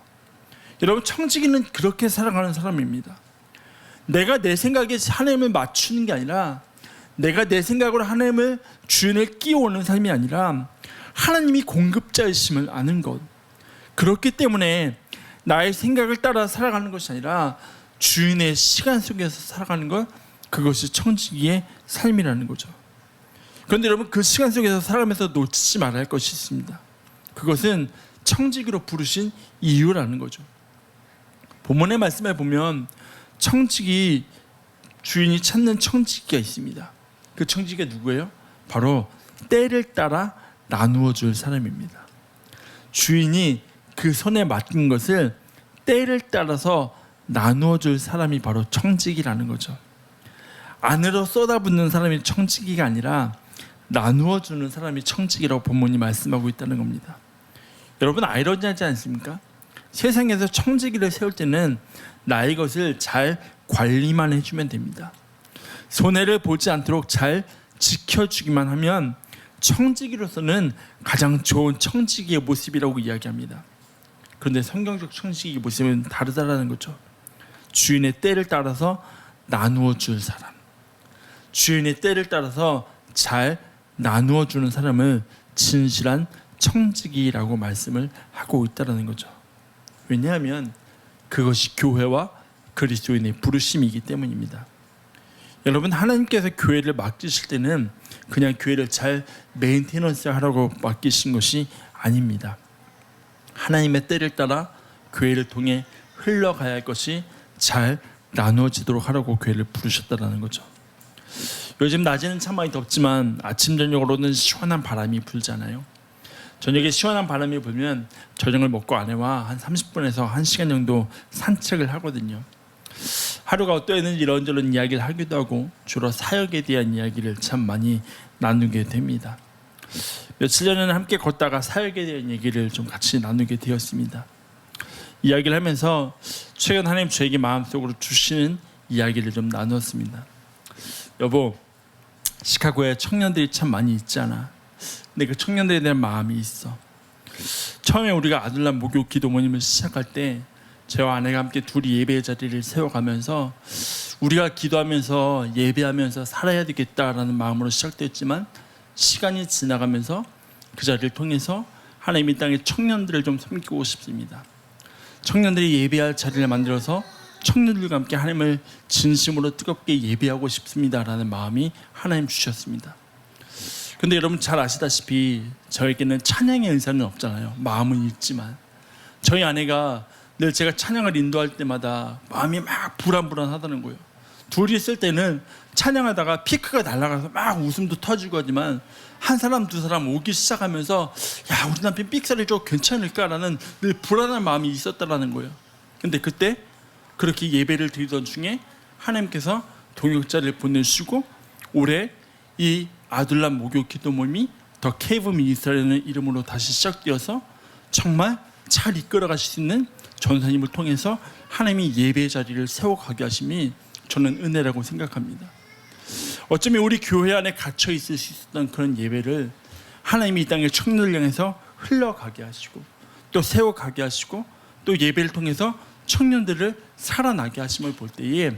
여러분, 청지기는 그렇게 살아가는 사람입니다. 내가 내 생각에 하나님을 맞추는 게 아니라, 내가 내 생각으로 하나님을, 주인을 끼워오는 삶이 아니라 하나님이 공급자이심을 아는 것. 그렇기 때문에 나의 생각을 따라 살아가는 것이 아니라 주인의 시간 속에서 살아가는 것, 그것이 청지기의 삶이라는 거죠. 그런데 여러분, 그 시간 속에서 살아가면서 놓치지 말아야 할 것이 있습니다. 그것은 청지기로 부르신 이유라는 거죠. 본문의 말씀에 보면 청지기, 주인이 찾는 청지기가 있습니다. 그 청지기가 누구예요? 바로 때를 따라 나누어 줄 사람입니다. 주인이 그 손에 맡긴 것을 때를 따라서 나누어 줄 사람이 바로 청지기라는 거죠. 안으로 쏟아붓는 사람이 청지기가 아니라 나누어 주는 사람이 청지기라고 본문이 말씀하고 있다는 겁니다. 여러분, 아이러니하지 않습니까? 세상에서 청지기를 세울 때는 나의 것을 잘 관리만 해주면 됩니다. 손해를 보지 않도록 잘 지켜주기만 하면 청지기로서는 가장 좋은 청지기의 모습이라고 이야기합니다. 그런데 성경적 청지기의 모습은 다르다라는 거죠. 주인의 때를 따라서 나누어 줄 사람, 주인의 때를 따라서 잘 나누어 주는 사람을 진실한 청지기라고 말씀을 하고 있다는 거죠. 왜냐하면 그것이 교회와 그리스도인의 부르심이기 때문입니다. 여러분, 하나님께서 교회를 맡기실 때는 그냥 교회를 잘 메인테너스 하라고 맡기신 것이 아닙니다. 하나님의 때를 따라 교회를 통해 흘러가야 할 것이 잘 나누어지도록 하라고 교회를 부르셨다는 거죠. 요즘 낮에는 참 많이 덥지만 아침 저녁으로는 시원한 바람이 불잖아요. 저녁에 시원한 바람이 불면 저녁을 먹고 아내와 한 30분에서 1시간 정도 산책을 하거든요. 하루가 어떠했는지 이런저런 이야기를 하기도 하고 주로 사역에 대한 이야기를 참 많이 나누게 됩니다. 며칠 전에는 함께 걷다가 사역에 대한 얘기를 좀 같이 나누게 되었습니다. 이야기를 하면서 최근 하나님 저에게 마음속으로 주시는 이야기를 좀 나눴습니다. 여보, 시카고에 청년들이 참 많이 있잖아. 근데 그 청년들에 대한 마음이 있어. 처음에 우리가 아둘람 목요 기도 모임을 시작할 때 저와 아내가 함께 둘이 예배의 자리를 세워가면서 우리가 기도하면서 예배하면서 살아야 되겠다라는 마음으로 시작됐지만 시간이 지나가면서 그 자리를 통해서 하나님 이 땅의 청년들을 좀 섬기고 싶습니다. 청년들이 예배할 자리를 만들어서 청년들과 함께 하나님을 진심으로 뜨겁게 예배하고 싶습니다라는 마음이 하나님 주셨습니다. 근데 여러분 잘 아시다시피 저에게는 찬양의 은사는 없잖아요. 마음은 있지만 저희 아내가 늘 제가 찬양을 인도할 때마다 마음이 막 불안불안하다는 거예요. 둘이 있을 때는 찬양하다가 피크가 날아가서 막 웃음도 터지고 하지만 한 사람 두 사람 오기 시작하면서 야, 우리 남편 삑사리 좀 괜찮을까라는 늘 불안한 마음이 있었다라는 거예요. 근데 그때 그렇게 예배를 드리던 중에 하나님께서 동역자를 보내주시고 올해 이 아둘람 목요 기도 모임이 더 케이브 미니스트라는 이름으로 다시 시작되어서 정말 잘 이끌어가실 수 있는 전사님을 통해서 하나님이 예배 자리를 세워가게 하심이 저는 은혜라고 생각합니다. 어쩌면 우리 교회 안에 갇혀 있을 수 있었던 그런 예배를 하나님이 이 땅의 청년을 향해서 흘러가게 하시고 또 세워가게 하시고 또 예배를 통해서 청년들을 살아나게 하심을 볼 때에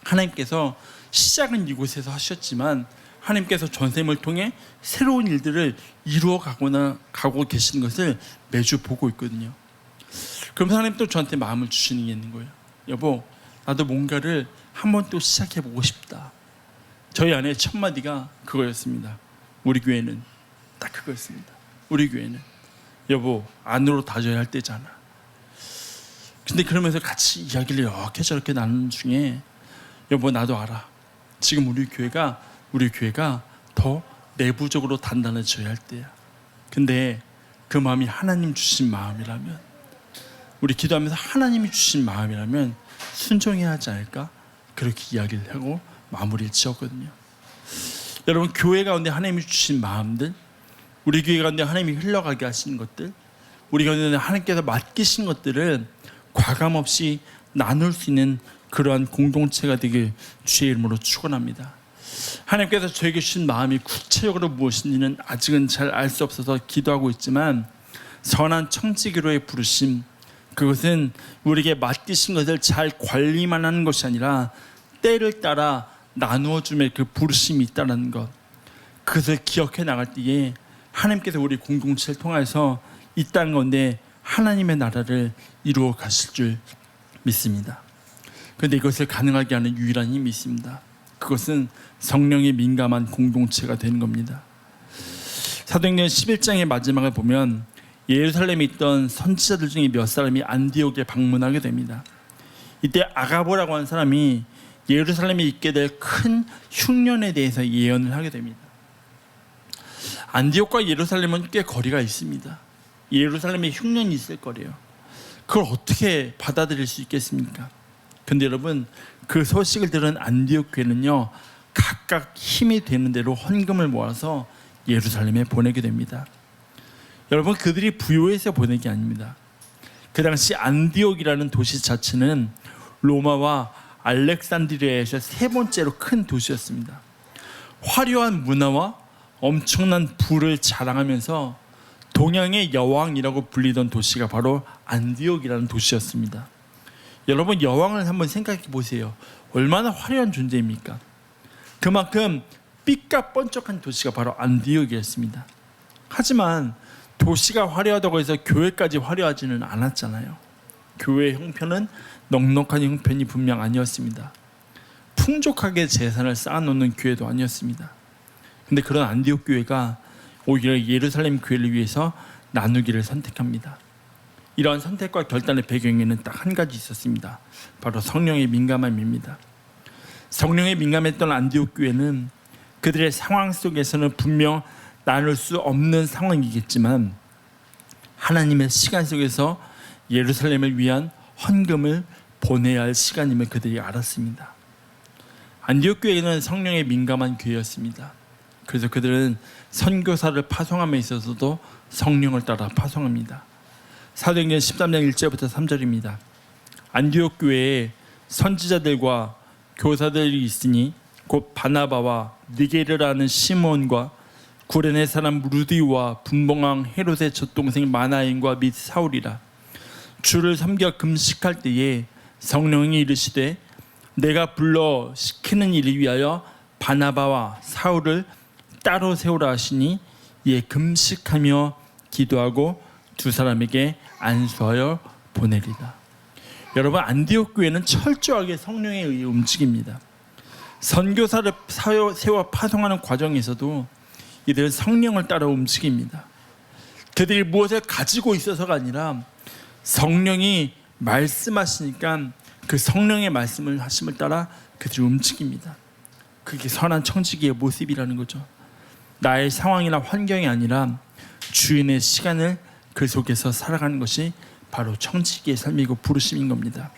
하나님께서 시작은 이곳에서 하셨지만 하나님께서 전샘을 통해 새로운 일들을 이루어 가고 계시는 것을 매주 보고 있거든요. 그러면서 하나님 또 저한테 마음을 주시는 게 있는 거예요. 여보, 나도 뭔가를 한번 또 시작해보고 싶다. 저희 아내의 첫 마디가 그거였습니다. 우리 교회는 딱 그거였습니다. 우리 교회는 여보, 안으로 다져야 할 때잖아. 근데 그러면서 같이 이야기를 이렇게 저렇게 나누는 중에 여보, 나도 알아. 지금 우리 교회가 더 내부적으로 단단해져야 할 때야. 근데 그 마음이 하나님 주신 마음이라면, 우리 기도하면서 하나님이 주신 마음이라면 순종해야 하지 않을까? 그렇게 이야기를 하고 마무리를 지었거든요. 여러분, 교회 가운데 하나님이 주신 마음들, 우리 교회 가운데 하나님이 흘러가게 하시는 것들, 우리 가운데 하나님께서 맡기신 것들을 과감없이 나눌 수 있는 그러한 공동체가 되길 주의 이름으로 축원합니다. 하나님께서 저에게 주신 마음이 구체적으로 무엇인지는 아직은 잘 알 수 없어서 기도하고 있지만 선한 청지기로의 부르심, 그것은 우리에게 맡기신 것을 잘 관리만 하는 것이 아니라 때를 따라 나누어 줌의 그 부르심이 있다는 것, 그것을 기억해 나갈 때에 하나님께서 우리 공동체를 통해서 이 땅 가운데 하나님의 나라를 이루어 가실 줄 믿습니다. 그런데 이것을 가능하게 하는 유일한 힘이 있습니다. 그것은 성령에 민감한 공동체가 되는 겁니다. 사도행전 11장의 마지막을 보면 예루살렘에 있던 선지자들 중에 몇 사람이 안디옥에 방문하게 됩니다. 이때 아가보라고 하는 사람이 예루살렘에 있게 될 큰 흉년에 대해서 예언을 하게 됩니다. 안디옥과 예루살렘은 꽤 거리가 있습니다. 예루살렘에 흉년이 있을 거래요. 그걸 어떻게 받아들일 수 있겠습니까? 근데 여러분, 그 소식을 들은 안디옥 교회는요, 각각 힘이 되는 대로 헌금을 모아서 예루살렘에 보내게 됩니다. 여러분, 그들이 부요해서 보낸 게 아닙니다. 그 당시 안디옥이라는 도시 자체는 로마와 알렉산드리아에서 세 번째로 큰 도시였습니다. 화려한 문화와 엄청난 부를 자랑하면서 동양의 여왕이라고 불리던 도시가 바로 안디옥이라는 도시였습니다. 여러분, 여왕을 한번 생각해 보세요. 얼마나 화려한 존재입니까? 그만큼 삐까뻔쩍한 도시가 바로 안디옥이었습니다. 하지만 도시가 화려하다고 해서 교회까지 화려하지는 않았잖아요. 교회의 형편은 넉넉한 형편이 분명 아니었습니다. 풍족하게 재산을 쌓아놓는 교회도 아니었습니다. 근데 그런 안디옥 교회가 오히려 예루살렘 교회를 위해서 나누기를 선택합니다. 이러한 선택과 결단의 배경에는 딱 한 가지 있었습니다. 바로 성령의 민감함입니다. 성령에 민감했던 안디옥 교회는 그들의 상황 속에서는 분명 나눌 수 없는 상황이겠지만 하나님의 시간 속에서 예루살렘을 위한 헌금을 보내야 할 시간임을 그들이 알았습니다. 안디옥 교회는 성령에 민감한 교회였습니다. 그래서 그들은 선교사를 파송함에 있어서도 성령을 따라 파송합니다. 사도행전 13장 1절부터 3절입니다. 안디옥 교회에 선지자들과 교사들이 있으니 곧 바나바와 느게르라는 시몬과 구레네 사람 루디와 분봉왕 헤롯의 젖동생 마나엔과 및 사울이라. 주를 섬겨 금식할 때에 성령이 이르시되 내가 불러 시키는 일을 위하여 바나바와 사울을 따로 세우라 하시니 이에 금식하며 기도하고 두 사람에게 안수하여 보내리라. 여러분, 안디옥 교회는 철저하게 성령에 의해 움직입니다. 선교사를 세워 파송하는 과정에서도 이들은 성령을 따라 움직입니다. 그들이 무엇을 가지고 있어서가 아니라 성령이 말씀하시니까 그 성령의 말씀을 하심을 따라 그들이 움직입니다. 그게 선한 청지기의 모습이라는 거죠. 나의 상황이나 환경이 아니라 주인의 시간을 그 속에서 살아가는 것이 바로 청지기의 삶이고 부르심인 겁니다.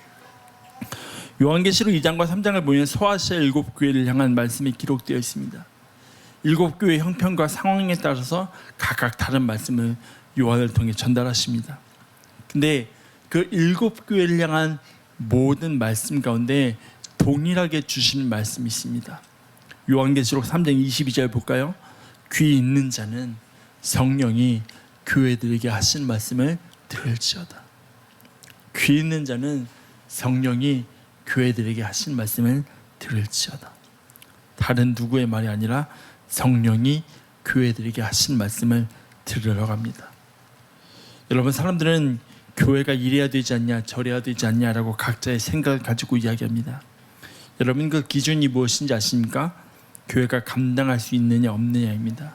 요한계시록 2장과 3장을 보면 소아시아 7교회를 향한 말씀이 기록되어 있습니다. 7교회 형편과 상황에 따라서 각각 다른 말씀을 요한을 통해 전달하십니다. 근데 그 7교회를 향한 모든 말씀 가운데 동일하게 주시는 말씀이 있습니다. 요한계시록 3장 22절 볼까요? 귀 있는 자는 성령이 교회들에게 하신 말씀을 들을지어다. 귀 있는 자는 성령이 교회들에게 하신 말씀을 들을지어다. 다른 누구의 말이 아니라 성령이 교회들에게 하신 말씀을 들으러 갑니다. 여러분, 사람들은 교회가 이래야 되지 않냐 저래야 되지 않냐라고 각자의 생각을 가지고 이야기합니다. 여러분, 그 기준이 무엇인지 아십니까? 교회가 감당할 수 있느냐 없느냐입니다.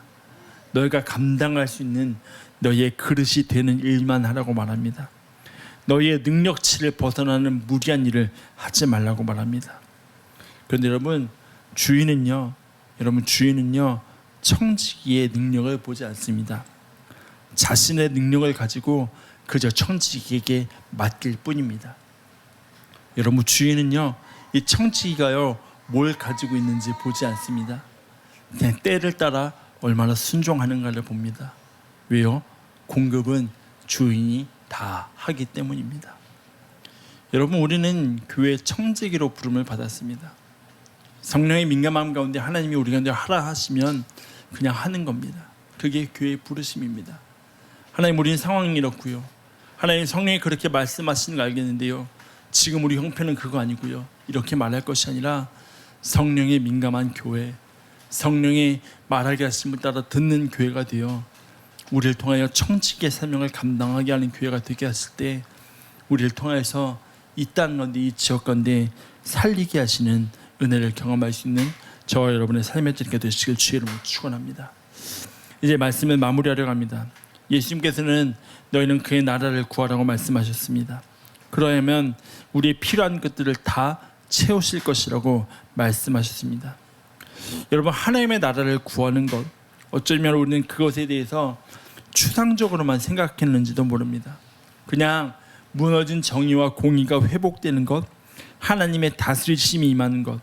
너희가 감당할 수 있는 너희의 그릇이 되는 일만 하라고 말합니다. 너희의 능력치를 벗어나는 무리한 일을 하지 말라고 말합니다. 그런데 여러분, 주인은요 청지기의 능력을 보지 않습니다. 자신의 능력을 가지고 그저 청지기에게 맡길 뿐입니다. 여러분, 주인은요 이 청지기가요 뭘 가지고 있는지 보지 않습니다. 그냥 때를 따라 얼마나 순종하는가를 봅니다. 왜요? 공급은 주인이 다 하기 때문입니다. 여러분, 우리는 교회 청지기로 부름을 받았습니다. 성령의 민감함 가운데 하나님이 우리 가운데 하라 하시면 그냥 하는 겁니다. 그게 교회의 부르심입니다. 하나님, 우리는 상황이 이렇고요. 하나님, 성령이 그렇게 말씀하시는 거 알겠는데요, 지금 우리 형편은 그거 아니고요, 이렇게 말할 것이 아니라 성령에 민감한 교회, 성령이 말하게 하심을 따라 듣는 교회가 되어 우리를 통하여 청지기의 사명을 감당하게 하는 교회가 되게 하실 때 우리를 통하여서 이 땅 가운데, 이 지역 가운데 살리게 하시는 은혜를 경험할 수 있는 저와 여러분의 삶의 자리가 되시길 주의 이름으로 축원합니다. 이제 말씀을 마무리하려고 합니다. 예수님께서는 너희는 그의 나라를 구하라고 말씀하셨습니다. 그러면 우리의 필요한 것들을 다 채우실 것이라고 말씀하셨습니다. 여러분, 하나님의 나라를 구하는 것, 어쩌면 우리는 그것에 대해서 추상적으로만 생각했는지도 모릅니다. 그냥 무너진 정의와 공의가 회복되는 것, 하나님의 다스리심이 임하는 것,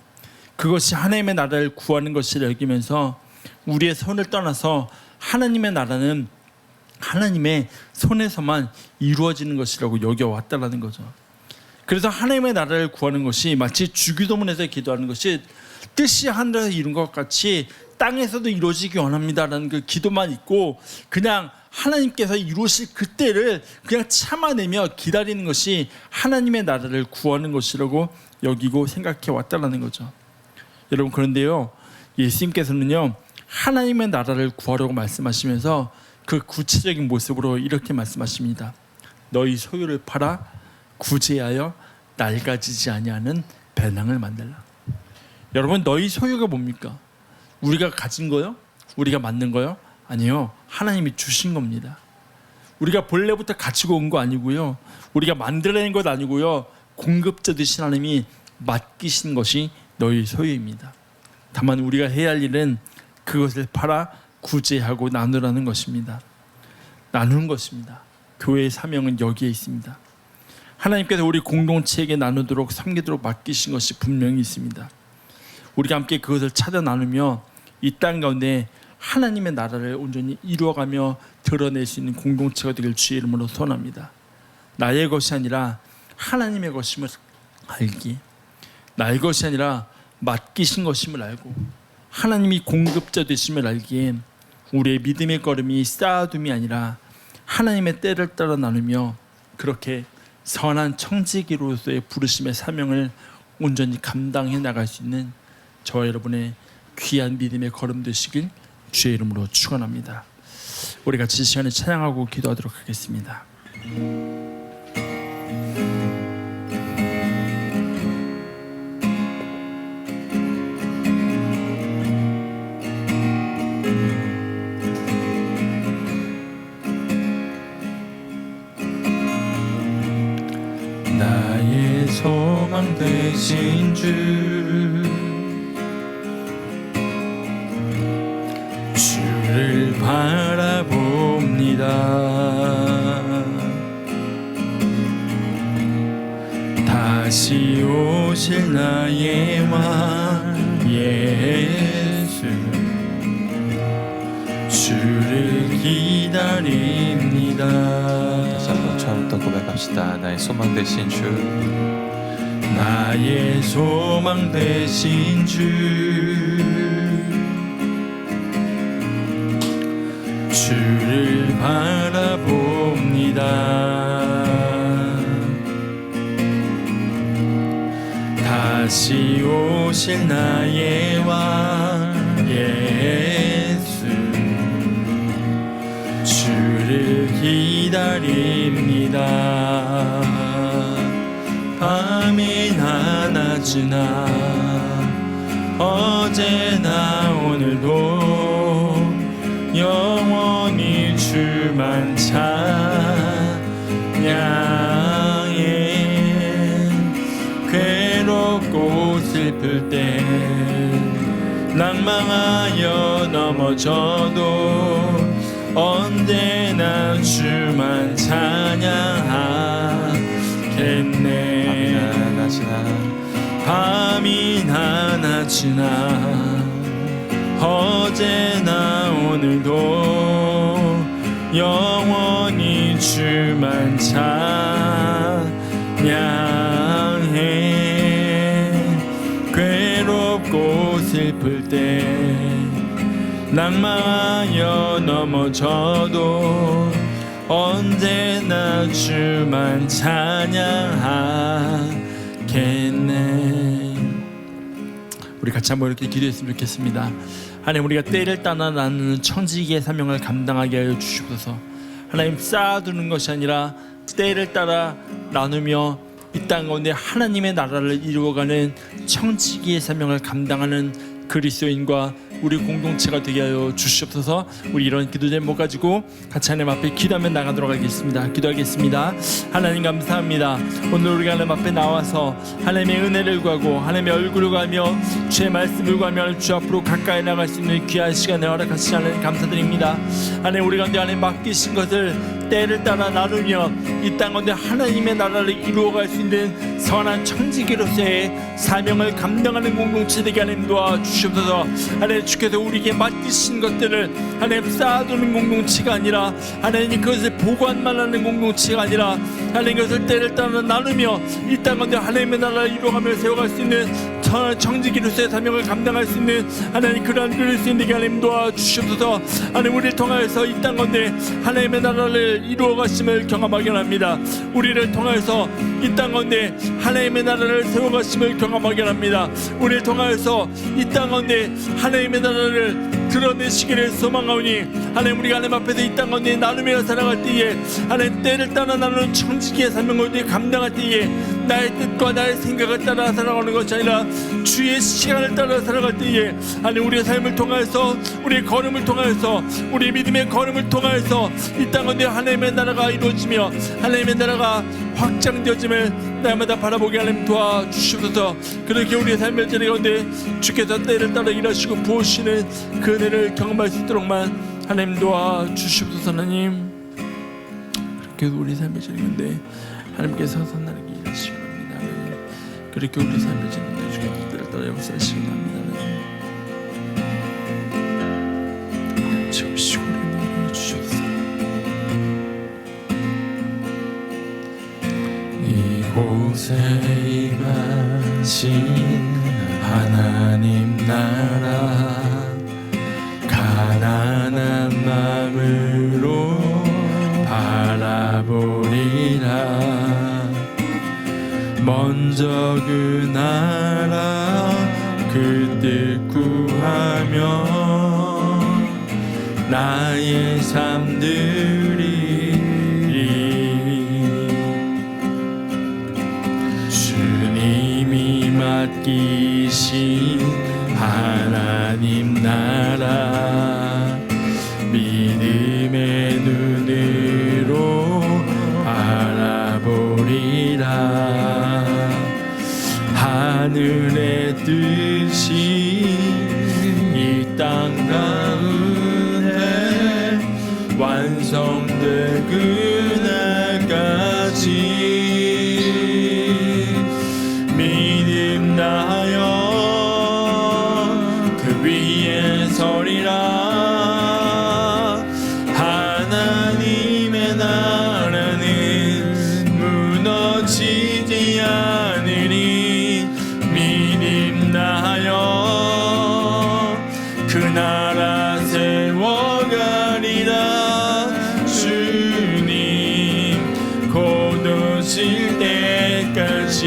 그것이 하나님의 나라를 구하는 것이라 여기면서 우리의 손을 떠나서 하나님의 나라는 하나님의 손에서만 이루어지는 것이라고 여겨왔다라는 거죠. 그래서 하나님의 나라를 구하는 것이 마치 주기도문에서 기도하는 것이 뜻이 하늘에서 이룬 것 같이 땅에서도 이루어지기 원합니다라는 그 기도만 있고, 그냥 하나님께서 이루실 그때를 그냥 참아내며 기다리는 것이 하나님의 나라를 구하는 것이라고 여기고 생각해 왔다라는 거죠. 여러분, 그런데요, 예수님께서는요, 하나님의 나라를 구하라고 말씀하시면서 그 구체적인 모습으로 이렇게 말씀하십니다. 너희 소유를 팔아 구제하여 낡아지지 아니하는 배낭을 만들라. 여러분, 너희 소유가 뭡니까? 우리가 가진 거요? 우리가 만든 거요? 아니요, 하나님이 주신 겁니다. 우리가 본래부터 가지고 온 거 아니고요, 우리가 만들어낸 것 아니고요, 공급자 되신 하나님이 맡기신 것이 너희 소유입니다. 다만 우리가 해야 할 일은 그것을 팔아 구제하고 나누라는 것입니다. 나누는 것입니다. 교회의 사명은 여기에 있습니다. 하나님께서 우리 공동체에게 나누도록 섬기도록 맡기신 것이 분명히 있습니다. 우리가 함께 그것을 찾아 나누며 이 땅 가운데 하나님의 나라를 온전히 이루어가며 드러낼 수 있는 공동체가 되길 주의 이름으로 소원합니다. 나의 것이 아니라 하나님의 것임을 알기, 나의 것이 아니라 맡기신 것임을 알고 하나님이 공급자 되심을 알기에 우리의 믿음의 걸음이 쌓아둠이 아니라 하나님의 때를 따라 나누며 그렇게 선한 청지기로서의 부르심의 사명을 온전히 감당해 나갈 수 있는 저와 여러분의 귀한 믿음의 걸음 되시길 주의 이름으로 축원합니다. 우리 같이 이 시간에 찬양하고 기도하도록 하겠습니다. 나의 소망 되신 주를 바라봅니다. 다시 오실 나의 왕 예수, 주를 기다립니다. 다시 한번 처음부터 고백합시다. 나의 소망 되신 주, 나의 소망 되신 주를 바라봅니다. 다시 오실 나의 왕 예수, 주를 기다립니다. 밤이나 낮이나 어제나 오늘도 영원히 주만 찬양해. 괴롭고 슬플 때 낭망하여 넘어져도 언제나 주만 찬양하겠네. 밤이나 낮이나 어제나 오늘도 영원히 주만 찬양해. 괴롭고 슬플 때 낭망하여 넘어져도 언제나 주만 찬양하겠네. 우리 같이 한번 이렇게 기도했으면 좋겠습니다. 하나님, 우리가 때를 따라 나누는 청지기의 사명을 감당하게 하여 주시옵소서. 하나님, 쌓아두는 것이 아니라 때를 따라 나누며 이 땅 가운데 하나님의 나라를 이루어가는 청지기의 사명을 감당하는 그리스도인과 우리 공동체가 되게 하여 주시옵소서. 우리 이런 기도 제목 가지고 같이 하나님 앞에 기도하며 나가도록 하겠습니다. 기도하겠습니다. 하나님 감사합니다. 오늘 우리가 하나님 앞에 나와서 하나님의 은혜를 구하고 하나님의 얼굴을 구하며 주의 말씀을 구하며 주 앞으로 가까이 나갈 수 있는 귀한 시간을 허락하시니 하나님 감사드립니다. 하나님 우리 가운데 하나님 맡기신 것을 때를 따라 나누며 이 땅 가운데 하나님의 나라를 이루어갈 수 있는 선한 청지기로서의 사명을 감당하는 공동체 되게 하나님 도와주시옵소서. 하나님 주께서 우리에게 맡기신 것들을 하나님 쌓아두는 공동체가 아니라 하나님 그것을 보관만 하는 공동체가 아니라 하나님 그것을 때를 따라 나누며 이 땅 가운데 하나님의 나라를 이루어가며 세워갈 수 있는 청지기로서의 사명을 감당할 수 있는 하나님 그러한 그리스도인 되게 하나님 도와주시옵소서. 하나님 우리를 통하여서 이 땅 가운데 하나님의 나라를 이루어가심을 경험하게 합니다. 우리를 통하여서 이 땅 가운데 하나님의 나라를 세워가심을 경험하게 합니다. 우리를 통하여서 이 땅 가운데 하나님의 나라를 드러내시기를 소망하오니 하나님 우리가 하나님 앞에서 이 땅 가운데 나누며 살아갈 때에 하나님 때를 따라 나누는 청지기의 사명을 감당할 때에 나의 뜻과 나의 생각을 따라 살아가는 것이 아니라 주의 시간을 따라 살아갈 때에 하나님 우리의 삶을 통하여서 우리의 걸음을 통하여서 우리의 믿음의 걸음을 통하여서 이 땅 가운데 하나님의 나라가 이루어지며 하나님의 나라가 확장되어짐을 날마다 바라보게 하나님 도와주시옵소서. 그렇게 우리의 삶의 자리 가운데 주께서 때를 따라 일하시고 부으시는 그 은혜를 경험할 수 있도록만 하나님 도와주시옵소서. 하나님 그렇게 우리 삶의 자리 가운데 하나님께서 선하게 일하시기 바랍니다. 하나님 그렇게 우리 삶의 자리 가운데 주께서 때를 따라 역사하시기 바랍니다. 하나님 채우시고 은혜를 주시옵소서. 이곳에 임하신 하나님 나라 가난한 마음으로 바라보리라. 먼저 그 나라 그 뜻 구하며 나의 삶들이 주님이 맡기신 하나님 나라 믿음의 눈으로 바라보리라. 하늘의 뜻이 이 땅 가운데 완성될 그날까지 믿음 다하여 그 위에 서리라. 하나님의 나라는 무너지지 않으니 믿음 다하여 그 나라 세워가리라. 주님 곧 오실 때까지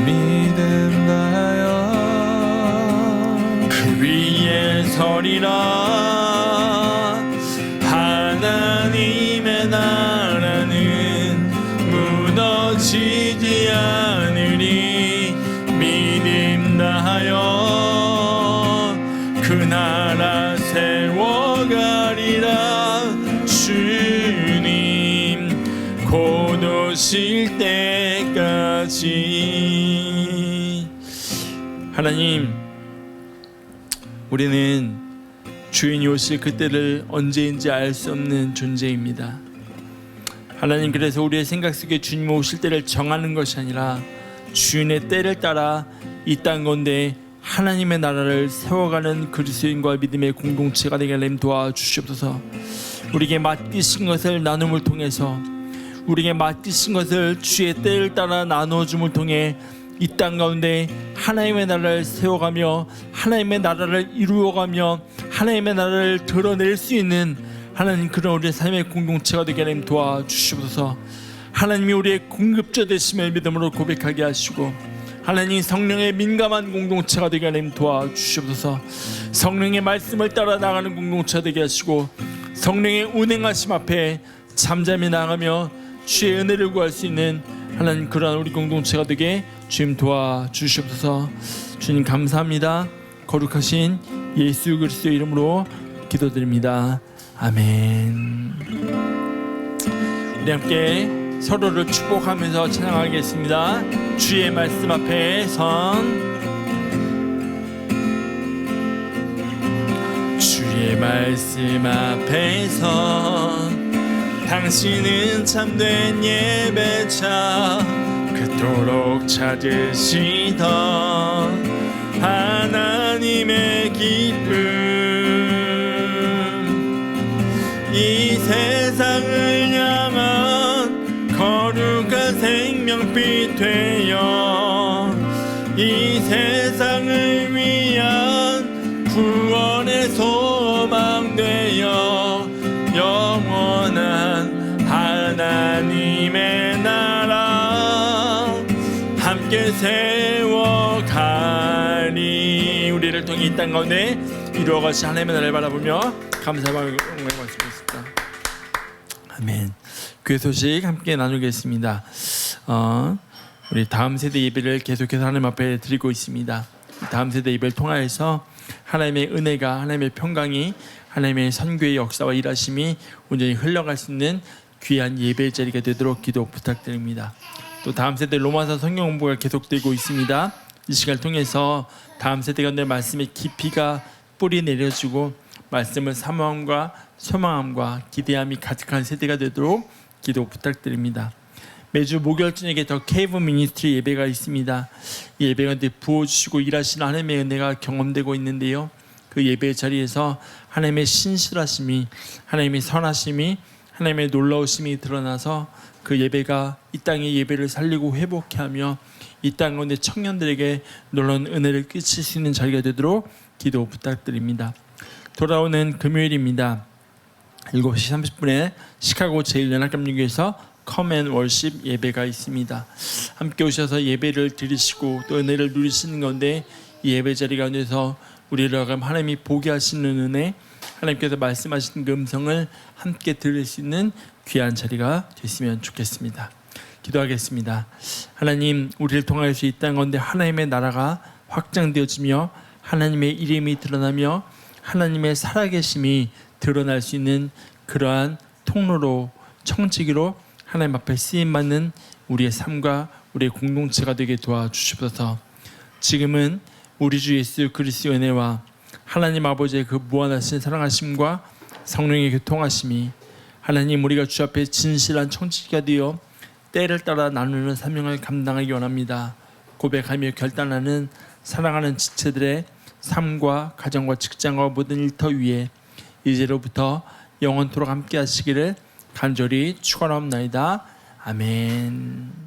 믿음 다하여 그 위에 서리라. 하나님의 나라는 무너지지 않으니 믿음 다하여 그 나라 세워가리라. 주님 곧 오실 때까지. 하나님 우리는 주인이 오실 그때를 언제인지 알 수 없는 존재입니다. 하나님 그래서 우리의 생각 속에 주님 오실 때를 정하는 것이 아니라 주인의 때를 따라 이 땅 가운데 하나님의 나라를 세워가는 그리스도인과 믿음의 공동체가 되게 하나님 도와주시옵소서. 우리에게 맡기신 것을 나눔을 통해서 우리에게 맡기신 것을 주의 때를 따라 나누어줌을 통해 이 땅 가운데 하나님의 나라를 세워가며 하나님의 나라를 이루어가며 하나님의 나라를 드러낼 수 있는 하나님 그런 우리의 삶의 공동체가 되게 하나님 도와주시옵소서. 하나님이 우리의 공급자 되심을 믿음으로 고백하게 하시고 하나님 성령의 민감한 공동체가 되게 하나님 도와주시옵소서. 성령의 말씀을 따라 나가는 공동체가 되게 하시고 성령의 운행하심 앞에 잠잠히 나가며 주의 은혜를 구할 수 있는 하나님 그러한 우리 공동체가 되게 주님 도와주시옵소서. 주님 감사합니다. 거룩하신 예수 그리스도의 이름으로 기도드립니다. 아멘. 우리 함께 서로를 축복하면서 찬양하겠습니다. 주의 말씀 앞에 선 주의 말씀 앞에 선 당신은 참된 예배자 그토록 찾으시던 하나님의 기쁨 이 세상을 향한 거룩한 생명빛 되어 이 세상을 위한 구원의 소망 되어 영원한 하나님의 나라 함께 세워가리. 우리를 통해 이 땅 가운데 이루어가신 하나님의 나라를 바라보며 감사와 영광을 말씀드렸습니다. 아멘. 교회 소식 함께 나누겠습니다. 우리 다음 세대 예배를 계속해서 하나님 앞에 드리고 있습니다. 다음 세대 예배를 통하여서 하나님의 은혜가 하나님의 평강이 하나님의 선교의 역사와 일하심이 온전히 흘러갈 수 있는 귀한 예배 자리가 되도록 기도 부탁드립니다. 또 다음 세대 로마서 성경 공부가 계속되고 있습니다. 이 시간을 통해서 다음 세대가 내 말씀의 깊이가 뿌리 내려지고 말씀을 사모함과 소망함과 기대함이 가득한 세대가 되도록 기도 부탁드립니다. 매주 목요일 저녁에 더 케이브 미니스트리 예배가 있습니다. 이 예배 가운데 부어주시고 일하시는 하나님의 은혜가 경험되고 있는데요. 그 예배 자리에서 하나님의 신실하심이 하나님의 선하심이 하나님의 놀라우심이 드러나서 그 예배가 이 땅의 예배를 살리고 회복케 하며 이 땅 가운데 청년들에게 놀라운 은혜를 끼칠 수 있는 자리가 되도록 기도 부탁드립니다. 돌아오는 금요일입니다. 7시 30분에 시카고 제1연합감리교에서 Come and Worship 예배가 있습니다. 함께 오셔서 예배를 드리시고 또 은혜를 누리시는 가운데 이 예배 자리 가운데서 우리를 하나님이 보게 하시는 은혜, 하나님께서 말씀하시는 그 음성을 함께 들을 수 있는 귀한 자리가 됐으면 좋겠습니다. 기도하겠습니다. 하나님, 우리를 통하여서 이 땅 가운데 하나님의 나라가 확장되어지며 하나님의 이름이 드러나며 하나님의 살아계심이 드러날 수 있는 그러한 통로로 청지기로 하나님 앞에 쓰임받는 우리의 삶과 우리의 공동체가 되게 도와주시옵소서. 지금은 우리 주 예수 그리스도의 은혜와 하나님 아버지의 그 무한하신 사랑하심과 성령의 교통하심이 하나님 우리가 주 앞에 진실한 청지기가 되어 때를 따라 나누는 사명을 감당하기 원합니다. 고백하며 결단하는 사랑하는 지체들의 삶과 가정과 직장과 모든 일터 위에 이제로부터 영원토록 함께 하시기를 간절히 축원하옵나이다. 아멘.